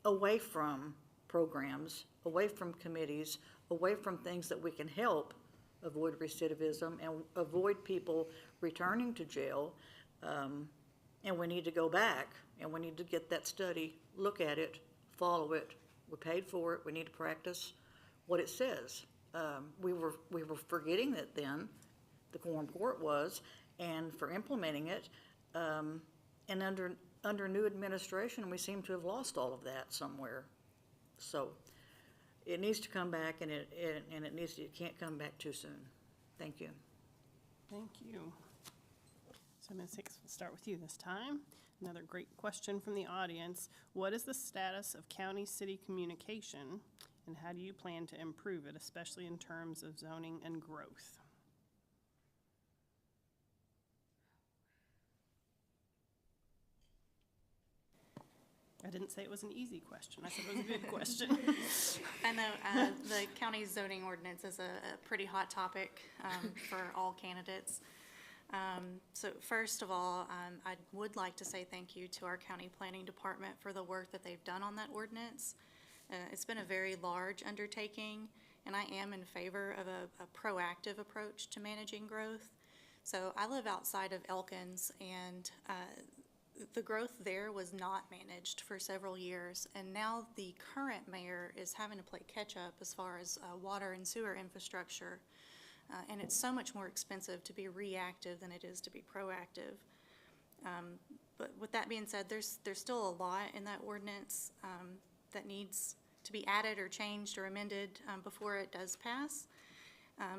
away from programs, away from committees, away from things that we can help avoid recidivism and avoid people returning to jail. And we need to go back and we need to get that study, look at it, follow it. We paid for it. We need to practice what it says. We were forgetting it then, the quorum court was, and for implementing it. And under new administration, we seem to have lost all of that somewhere. So it needs to come back, and it can't come back too soon. Thank you. Thank you. So Ms. Hicks, we'll start with you this time. Another great question from the audience. What is the status of county-city communication, and how do you plan to improve it, especially in terms of zoning and growth? I didn't say it was an easy question. I said it was a good question. I know the county zoning ordinance is a pretty hot topic for all candidates. So first of all, I would like to say thank you to our county planning department for the work that they've done on that ordinance. It's been a very large undertaking, and I am in favor of a proactive approach to managing growth. So I live outside of Elkins, and the growth there was not managed for several years, and now the current mayor is having to play catch up as far as water and sewer infrastructure. And it's so much more expensive to be reactive than it is to be proactive. But with that being said, there's still a lot in that ordinance that needs to be added or changed or amended before it does pass.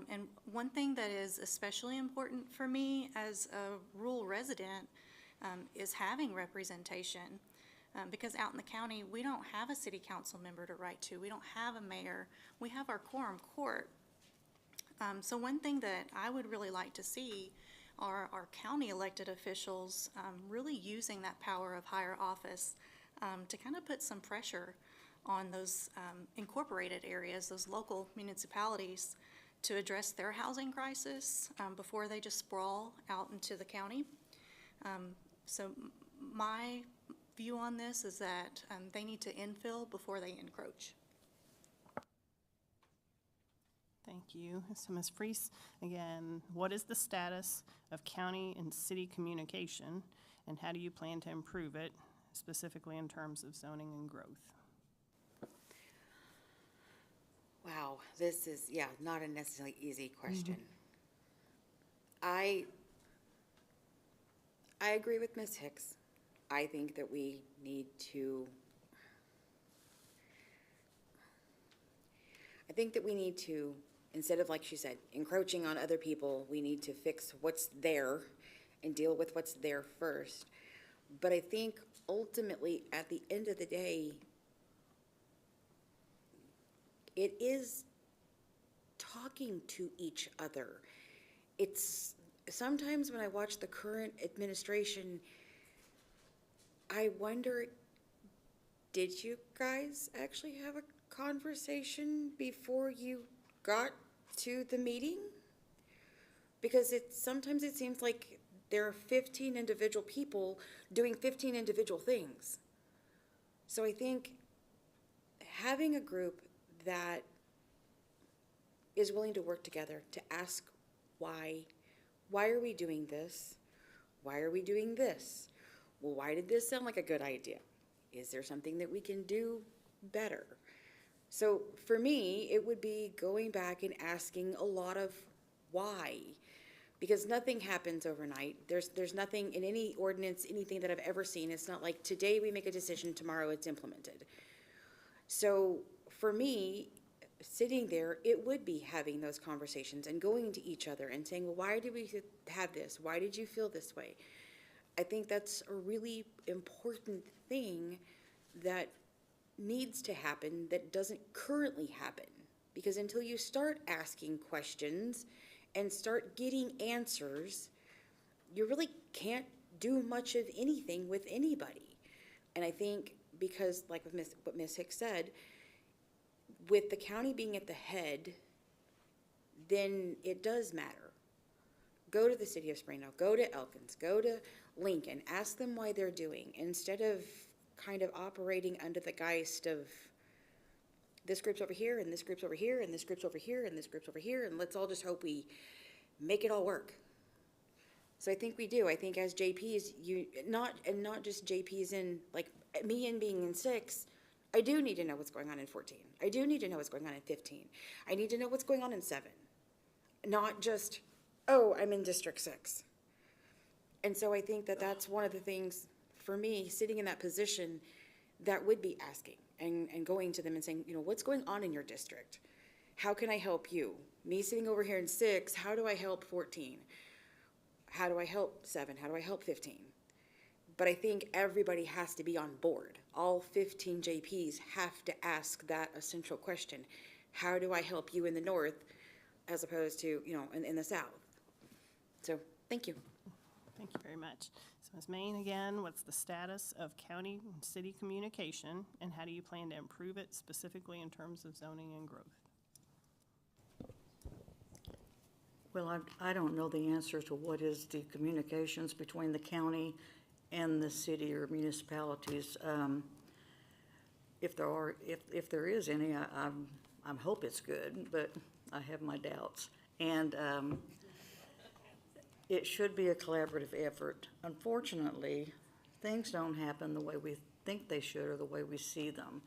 And one thing that is especially important for me as a rural resident is having representation. Because out in the county, we don't have a city council member to write to. We don't have a mayor. We have our quorum court. So one thing that I would really like to see are our county elected officials really using that power of higher office to kind of put some pressure on those incorporated areas, those local municipalities, to address their housing crisis before they just sprawl out into the county. So my view on this is that they need to infill before they encroach. Thank you. So Ms. Freese, again, what is the status of county and city communication, and how do you plan to improve it, specifically in terms of zoning and growth? Wow, this is, yeah, not a necessarily easy question. I agree with Ms. Hicks. I think that we need to, instead of, like she said, encroaching on other people, we need to fix what's there and deal with what's there first. But I think ultimately, at the end of the day, it is talking to each other. It's, sometimes when I watch the current administration, I wonder, did you guys actually have a conversation before you got to the meeting? Because sometimes it seems like there are 15 individual people doing 15 individual things. So I think having a group that is willing to work together to ask why are we doing this? Why are we doing this? Well, why did this sound like a good idea? Is there something that we can do better? So for me, it would be going back and asking a lot of why, because nothing happens overnight. There's nothing in any ordinance, anything that I've ever seen. It's not like today we make a decision, tomorrow it's implemented. So for me, sitting there, it would be having those conversations and going to each other and saying, well, why did we have this? Why did you feel this way? I think that's a really important thing that needs to happen that doesn't currently happen. Because until you start asking questions and start getting answers, you really can't do much of anything with anybody. And I think because, like what Ms. Hicks said, with the county being at the head, then it does matter. Go to the city of Springdale, go to Elkins, go to Lincoln, ask them why they're doing, instead of kind of operating under the geist of this group's over here, and this group's over here, and this group's over here, and this group's over here, and let's all just hope we make it all work. So I think we do. I think as JPs, not just JPs in, like, me and being in 6, I do need to know what's going on in 14. I do need to know what's going on in 15. I need to know what's going on in 7. Not just, oh, I'm in District 6. And so I think that that's one of the things, for me, sitting in that position, that would be asking and going to them and saying, you know, what's going on in your district? How can I help you? Me sitting over here in 6, how do I help 14? How do I help 7? How do I help 15? But I think everybody has to be on board. All 15 JPs have to ask that essential question. How do I help you in the north as opposed to, you know, in the south? So, thank you. Thank you very much. So Ms. Main, again, what's the status of county and city communication, and how do you plan to improve it specifically in terms of zoning and growth? Well, I don't know the answer to what is the communications between the county and the city or municipalities. If there is any, I hope it's good, but I have my doubts. And it should be a collaborative effort. Unfortunately, things don't happen the way we think they should or the way we see them.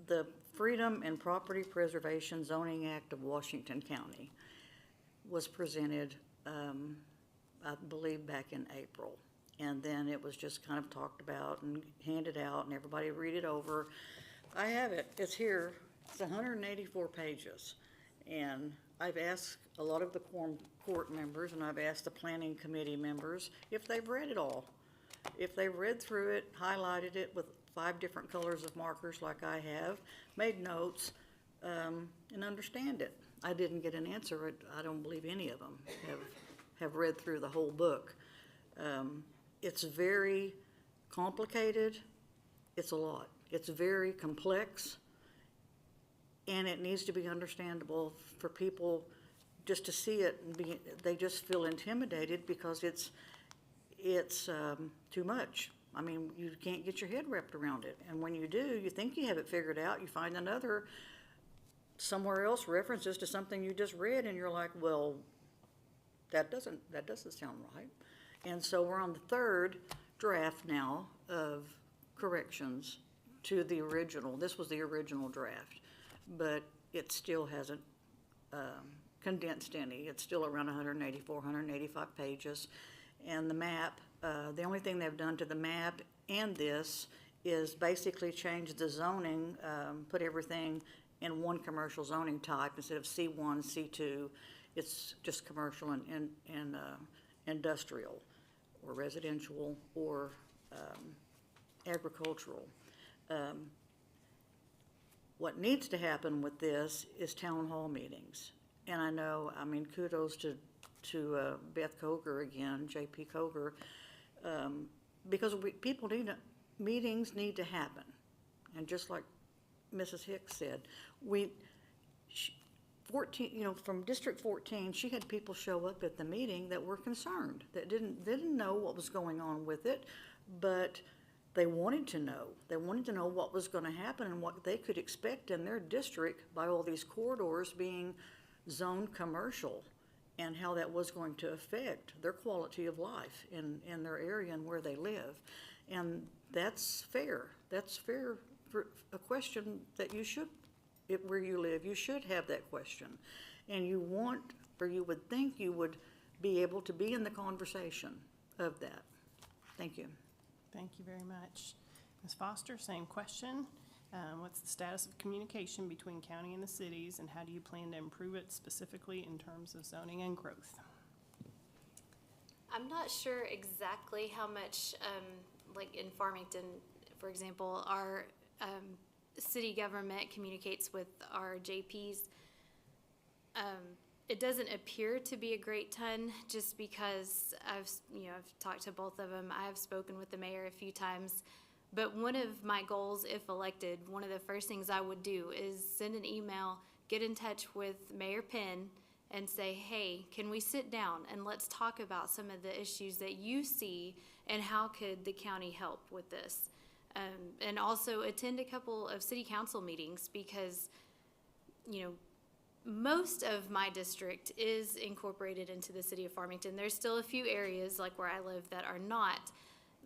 The Freedom and Property Preservation Zoning Act of Washington County was presented, I believe, back in April. And then it was just kind of talked about and handed out, and everybody read it over. I have it. It's here. It's 184 pages. And I've asked a lot of the court members, and I've asked the planning committee members if they've read it all. If they read through it, highlighted it with 5 different colors of markers like I have, made notes, and understand it. I didn't get an answer. I don't believe any of them have read through the whole book. It's very complicated. It's a lot. It's very complex, and it needs to be understandable for people just to see it and they just feel intimidated because it's too much. I mean, you can't get your head wrapped around it. And when you do, you think you have it figured out, you find another somewhere else references to something you just read, and you're like, well, that doesn't sound right. And so we're on the third draft now of corrections to the original. This was the original draft, but it still hasn't condensed any. It's still around 184, 185 pages. And the map, the only thing they've done to the map and this is basically change the zoning, put everything in one commercial zoning type instead of C1, C2. It's just commercial and industrial or residential or agricultural. What needs to happen with this is town hall meetings. And I know, I mean, kudos to Beth Koger again, JP Koger, because meetings need to happen. And just like Mrs. Hicks said, 14, from District 14, she had people show up at the meeting that were concerned, that didn't know what was going on with it, but they wanted to know. They wanted to know what was going to happen and what they could expect in their district by all these corridors being zoned commercial, and how that was going to affect their quality of life in their area and where they live. And that's fair. That's fair for a question that you should, where you live, you should have that question. And you want, or you would think you would be able to be in the conversation of that. Thank you. Thank you very much. Ms. Foster, same question. What's the status of communication between county and the cities, and how do you plan to improve it specifically in terms of zoning and growth? I'm not sure exactly how much, like in Farmington, for example, our city government communicates with our JPs. It doesn't appear to be a great ton, just because I've talked to both of them. I have spoken with the mayor a few times. But one of my goals, if elected, one of the first things I would do is send an email, get in touch with Mayor Penn, and say, hey, can we sit down and let's talk about some of the issues that you see and how could the county help with this? And also attend a couple of city council meetings, because, most of my district is incorporated into the city of Farmington. There's still a few areas like where I live that are not,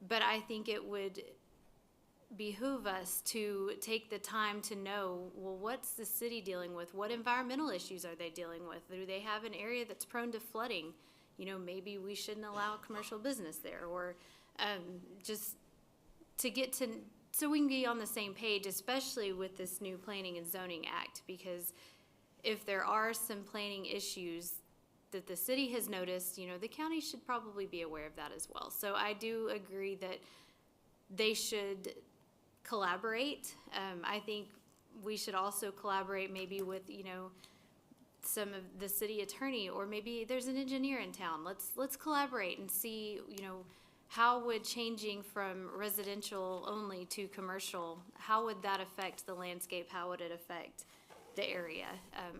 but I think it would behoove us to take the time to know, well, what's the city dealing with? What environmental issues are they dealing with? Do they have an area that's prone to flooding? Maybe we shouldn't allow commercial business there, or just to get to, so we can be on the same page, especially with this new Planning and Zoning Act, because if there are some planning issues that the city has noticed, the county should probably be aware of that as well. So I do agree that they should collaborate. I think we should also collaborate maybe with, some of the city attorney, or maybe there's an engineer in town. Let's collaborate and see, how would changing from residential only to commercial, how would that affect the landscape? How would it affect the area?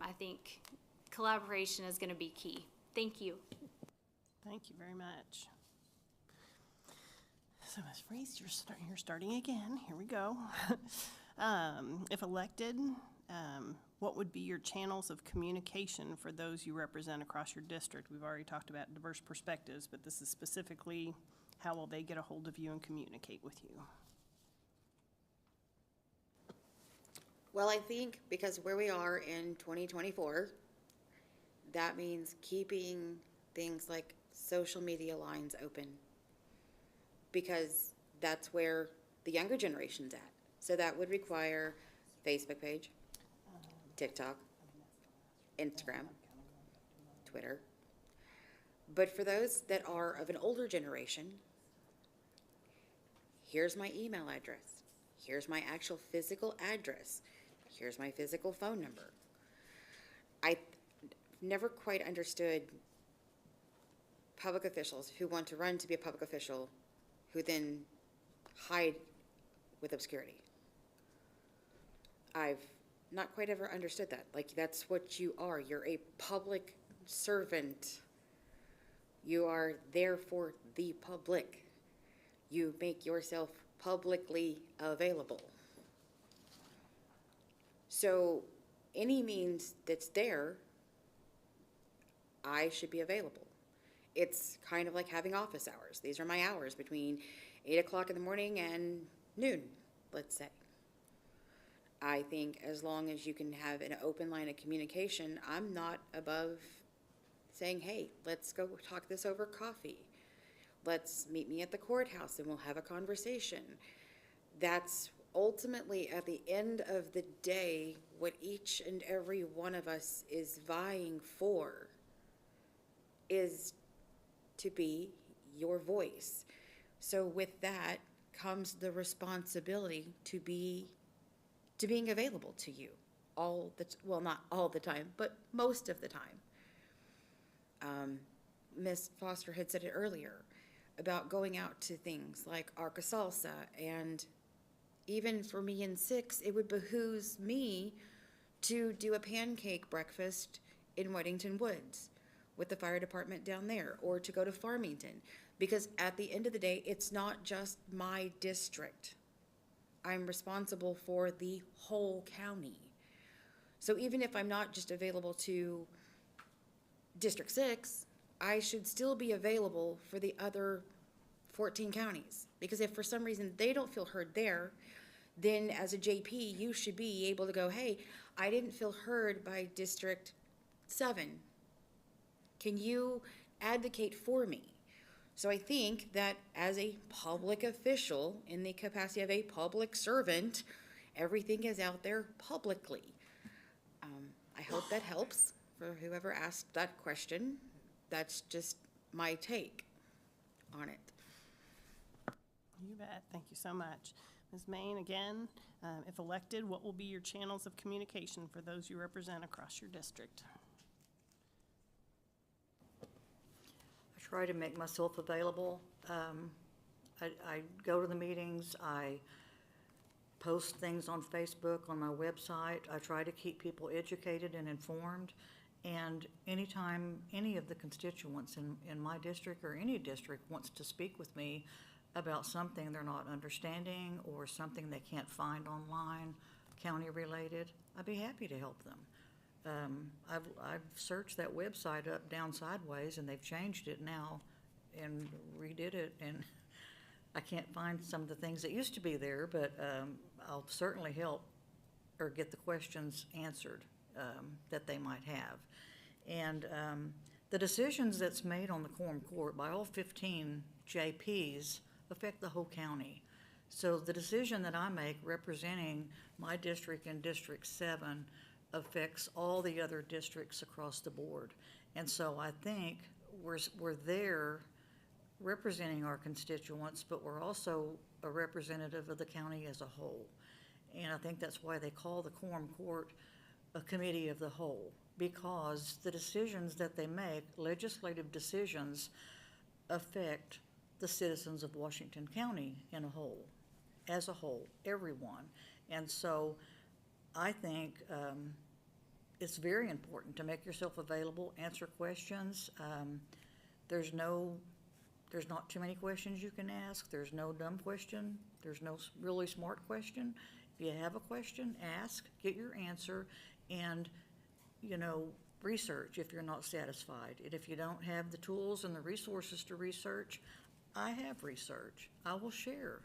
I think collaboration is going to be key. Thank you. Thank you very much. So Ms. Freeze, you're starting again. Here we go. If elected, what would be your channels of communication for those you represent across your district? We've already talked about diverse perspectives, but this is specifically, how will they get a hold of you and communicate with you? Well, I think because where we are in 2024, that means keeping things like social media lines open, because that's where the younger generation's at. So that would require Facebook page, TikTok, Instagram, Twitter. But for those that are of an older generation, here's my email address. Here's my actual physical address. Here's my physical phone number. I never quite understood public officials who want to run to be a public official who then hide with obscurity. I've not quite ever understood that. Like, that's what you are. You're a public servant. You are there for the public. You make yourself publicly available. So any means that's there, I should be available. It's kind of like having office hours. These are my hours between 8 o'clock in the morning and noon, let's say. I think as long as you can have an open line of communication, I'm not above saying, hey, let's go talk this over coffee. Let's meet me at the courthouse and we'll have a conversation. That's ultimately, at the end of the day, what each and every one of us is vying for, is to be your voice. So with that comes the responsibility to being available to you well, not all the time, but most of the time. Ms. Foster had said it earlier about going out to things like Arca Salsa, and even for me in 6, it would behoove me to do a pancake breakfast in Weddington Woods with the fire department down there, or to go to Farmington, because at the end of the day, it's not just my district. I'm responsible for the whole county. So even if I'm not just available to District 6, I should still be available for the other 14 counties. Because if for some reason they don't feel heard there, then as a JP, you should be able to go, hey, I didn't feel heard by District 7. Can you advocate for me? So I think that as a public official, in the capacity of a public servant, everything is out there publicly. I hope that helps for whoever asked that question. That's just my take on it. You bet. Thank you so much. Ms. Main, again, if elected, what will be your channels of communication for those you represent across your district? I try to make myself available. I go to the meetings, I post things on Facebook, on my website. I try to keep people educated and informed. And anytime any of the constituents in my district or any district wants to speak with me about something they're not understanding or something they can't find online, county-related, I'd be happy to help them. I've searched that website up, down, sideways, and they've changed it now and redid it, and I can't find some of the things that used to be there, but I'll certainly help or get the questions answered that they might have. And the decisions that's made on the quorum court by all 15 JPs affect the whole county. So the decision that I make representing my district and District 7 affects all the other districts across the board. And so I think we're there representing our constituents, but we're also a representative of the county as a whole. And I think that's why they call the quorum court a committee of the whole, because the decisions that they make, legislative decisions, affect the citizens of Washington County as a whole, everyone. And so I think it's very important to make yourself available, answer questions. There's not too many questions you can ask. There's no dumb question. There's no really smart question. If you have a question, ask, get your answer, and, research if you're not satisfied. And if you don't have the tools and the resources to research, I have research. I will share.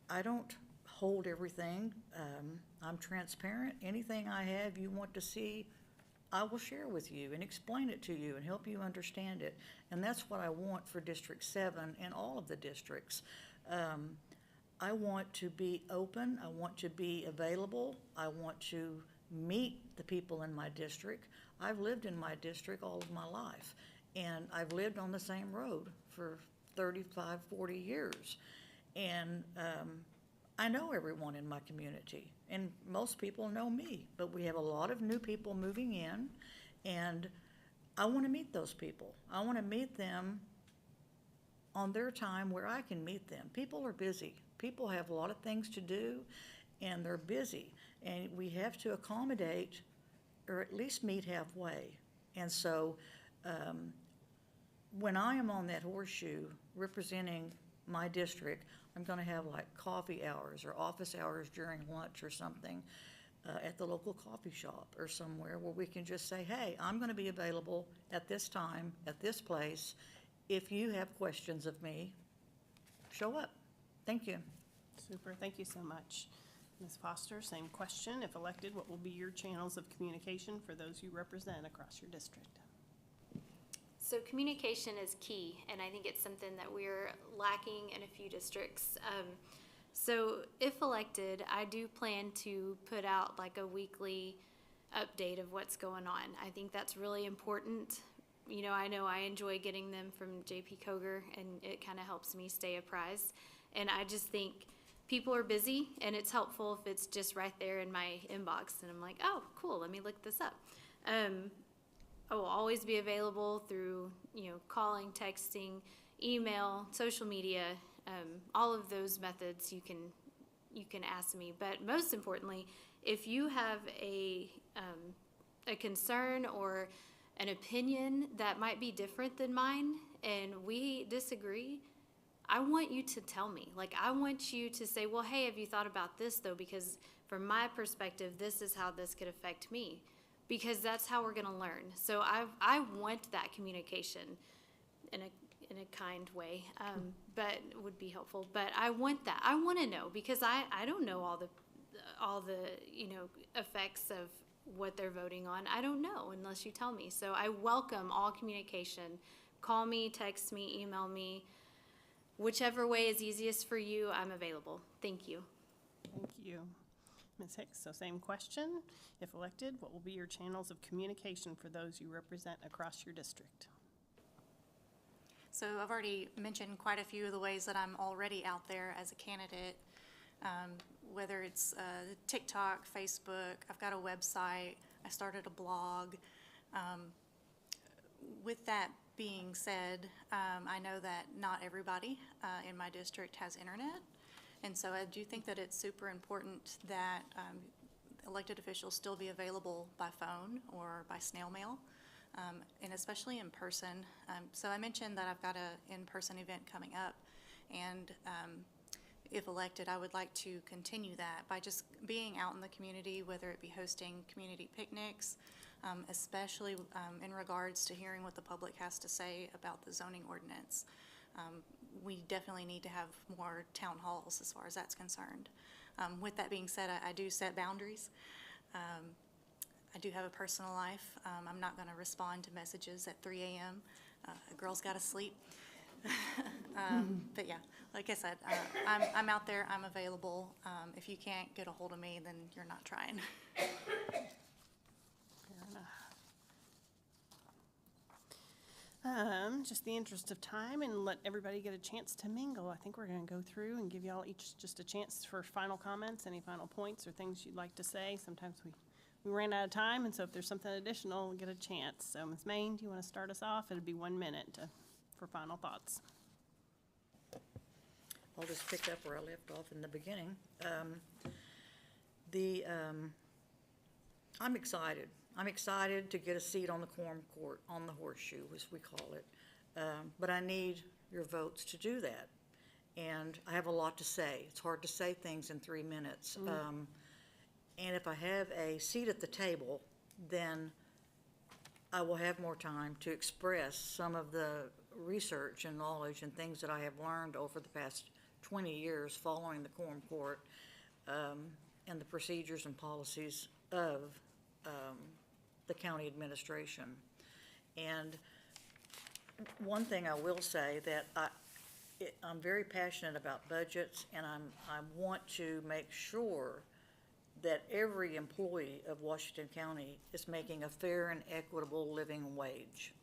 I don't hold everything. I'm transparent. Anything I have you want to see, I will share with you and explain it to you and help you understand it. And that's what I want for District 7 and all of the districts. I want to be open. I want to be available. I want to meet the people in my district. I've lived in my district all of my life, and I've lived on the same road for 35, 40 years. And I know everyone in my community, and most people know me, but we have a lot of new people moving in, and I want to meet those people. I want to meet them on their time where I can meet them. People are busy. People have a lot of things to do, and they're busy, and we have to accommodate or at least meet halfway. And so when I am on that horseshoe representing my district, I'm going to have like coffee hours or office hours during lunch or something. at the local coffee shop or somewhere where we can just say, hey, I'm going to be available at this time, at this place. If you have questions of me, show up. Thank you. Super, thank you so much. Ms. Foster, same question. If elected, what will be your channels of communication for those you represent across your district? So communication is key, and I think it's something that we're lacking in a few districts. So if elected, I do plan to put out like a weekly update of what's going on. I think that's really important. You know I enjoy getting them from JP Koger, and it kind of helps me stay apprised. And I just think people are busy, and it's helpful if it's just right there in my inbox, and I'm like, oh, cool, let me look this up. I will always be available through, calling, texting, email, social media, all of those methods you can ask me. But most importantly, if you have a concern or an opinion that might be different than mine and we disagree, I want you to tell me. Like, I want you to say, well, hey, have you thought about this though? Because from my perspective, this is how this could affect me. Because that's how we're gonna learn. So I want that communication in a kind way, but it would be helpful. But I want that. I want to know, because I don't know all the effects of what they're voting on. I don't know unless you tell me. So I welcome all communication. Call me, text me, email me. Whichever way is easiest for you, I'm available. Thank you. Thank you. Ms. Hicks, so same question. If elected, what will be your channels of communication for those you represent across your district? So I've already mentioned quite a few of the ways that I'm already out there as a candidate, whether it's TikTok, Facebook, I've got a website, I started a blog. With that being said, I know that not everybody in my district has internet. And so I do think that it's super important that elected officials still be available by phone or by snail mail, and especially in person. So I mentioned that I've got an in-person event coming up, and if elected, I would like to continue that by just being out in the community, whether it be hosting community picnics, especially in regards to hearing what the public has to say about the zoning ordinance. We definitely need to have more town halls as far as that's concerned. With that being said, I do set boundaries. I do have a personal life. I'm not going to respond to messages at 3 a.m. A girl's got to sleep. But yeah, like I said, I'm out there, I'm available. If you can't get a hold of me, then you're not trying. Just the interest of time and let everybody get a chance to mingle. I think we're going to go through and give y'all each just a chance for final comments, any final points or things you'd like to say. Sometimes we ran out of time, and so if there's something additional, we'll get a chance. So Ms. Main, do you want to start us off? It'll be 1 minute for final thoughts. I'll just pick up where I left off in the beginning. I'm excited. I'm excited to get a seat on the quorum court, on the horseshoe, as we call it. But I need your votes to do that. And I have a lot to say. It's hard to say things in 3 minutes. And if I have a seat at the table, then I will have more time to express some of the research and knowledge and things that I have learned over the past 20 years following the quorum court, and the procedures and policies of the county administration. And one thing I will say that I'm very passionate about budgets, and I want to make sure that every employee of Washington County is making a fair and equitable living wage.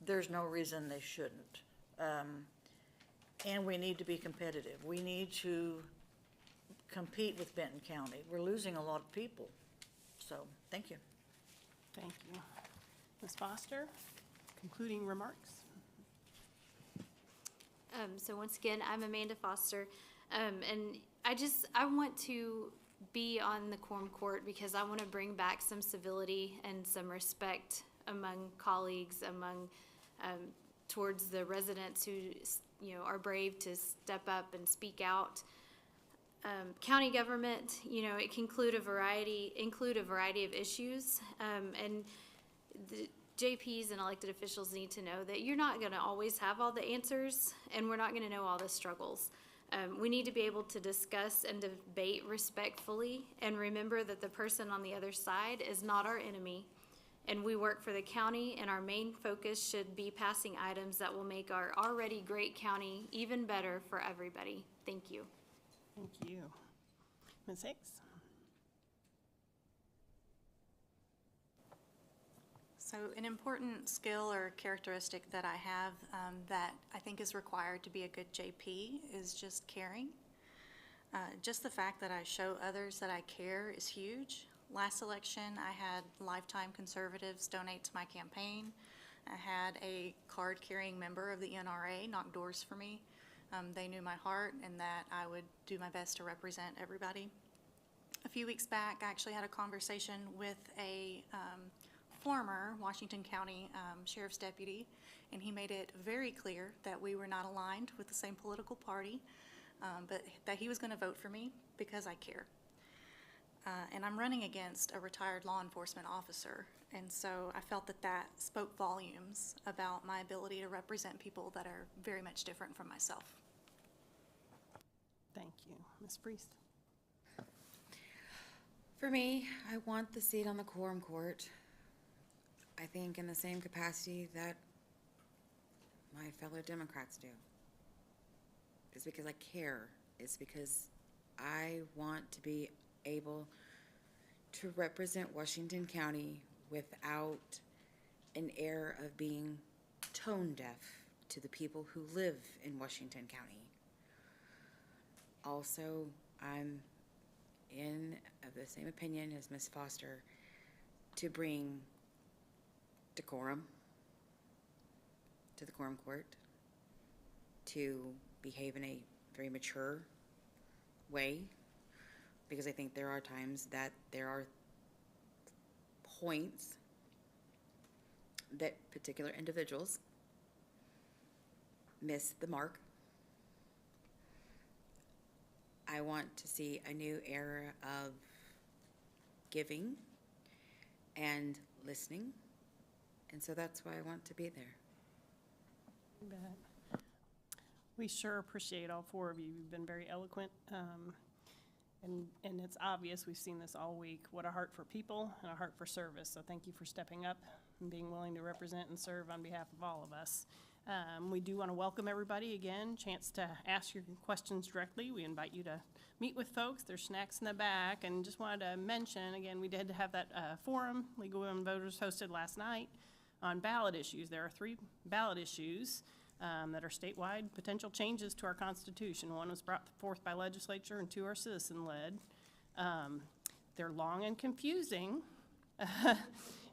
There's no reason they shouldn't. And we need to be competitive. We need to compete with Benton County. We're losing a lot of people. So, thank you. Thank you. Ms. Foster, concluding remarks? So once again, I'm Amanda Foster, and I want to be on the quorum court because I want to bring back some civility and some respect among colleagues, towards the residents who are brave to step up and speak out. County government, it can include a variety of issues, and the JPs and elected officials need to know that you're not gonna always have all the answers, and we're not gonna know all the struggles. We need to be able to discuss and debate respectfully, and remember that the person on the other side is not our enemy. And we work for the county, and our main focus should be passing items that will make our already great county even better for everybody. Thank you. Thank you. Ms. Hicks? So an important skill or characteristic that I have that I think is required to be a good JP is just caring. Just the fact that I show others that I care is huge. Last election, I had lifetime conservatives donate to my campaign. I had a card-carrying member of the NRA knock doors for me. They knew my heart and that I would do my best to represent everybody. A few weeks back, I actually had a conversation with a former Washington County Sheriff's deputy, and he made it very clear that we were not aligned with the same political party, but that he was going to vote for me because I care. And I'm running against a retired law enforcement officer, and so I felt that that spoke volumes about my ability to represent people that are very much different from myself. Thank you. Ms. Priest? For me, I want the seat on the quorum court. I think in the same capacity that my fellow Democrats do. It's because I care. It's because I want to be able to represent Washington County without an air of being tone deaf to the people who live in Washington County. Also, I'm of the same opinion as Ms. Foster to bring decorum to the quorum court, to behave in a very mature way, because I think there are times that there are points that particular individuals miss the mark. I want to see a new era of giving and listening, and so that's why I want to be there. You bet. We sure appreciate all four of you. You've been very eloquent, and it's obvious, we've seen this all week, what a heart for people and a heart for service. So thank you for stepping up and being willing to represent and serve on behalf of all of us. We do want to welcome everybody again, chance to ask your questions directly. We invite you to meet with folks. There's snacks in the back, and just wanted to mention, again, we did have that forum, League of Women Voters hosted last night on ballot issues. There are 3 ballot issues that are statewide potential changes to our Constitution. One was brought forth by legislature and 2 are citizen-led. They're long and confusing.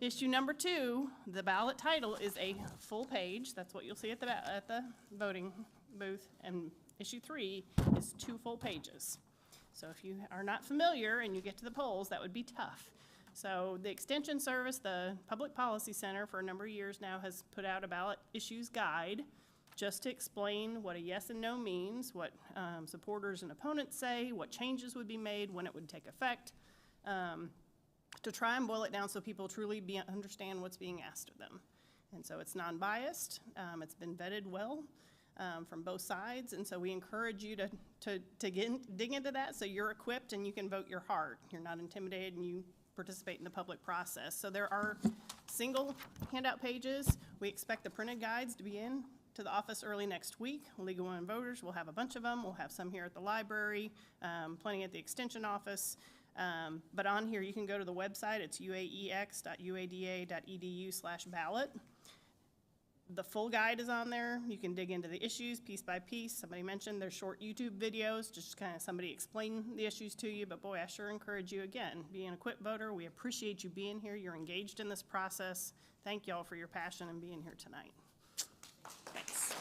Issue number 2, the ballot title is a full page. That's what you'll see at the voting booth. And issue 3 is 2 full pages. So if you are not familiar and you get to the polls, that would be tough. So the Extension Service, the Public Policy Center, for a number of years now has put out a ballot issues guide just to explain what a yes and no means, what supporters and opponents say, what changes would be made, when it would take effect, to try and boil it down so people truly understand what's being asked of them. And so it's non-biased, it's been vetted well from both sides, and so we encourage you to dig into that so you're equipped and you can vote your heart. You're not intimidated and you participate in the public process. So there are single handout pages. We expect the printed guides to be in to the office early next week. League of Women Voters, we'll have a bunch of them. We'll have some here at the library, plenty at the extension office. But on here, you can go to the website. It's uaex.uada.edu/ballot. The full guide is on there. You can dig into the issues piece by piece. Somebody mentioned there's short YouTube videos, just kind of somebody explain the issues to you. But boy, I sure encourage you, again, be an equipped voter. We appreciate you being here. You're engaged in this process. Thank y'all for your passion and being here tonight. Thanks.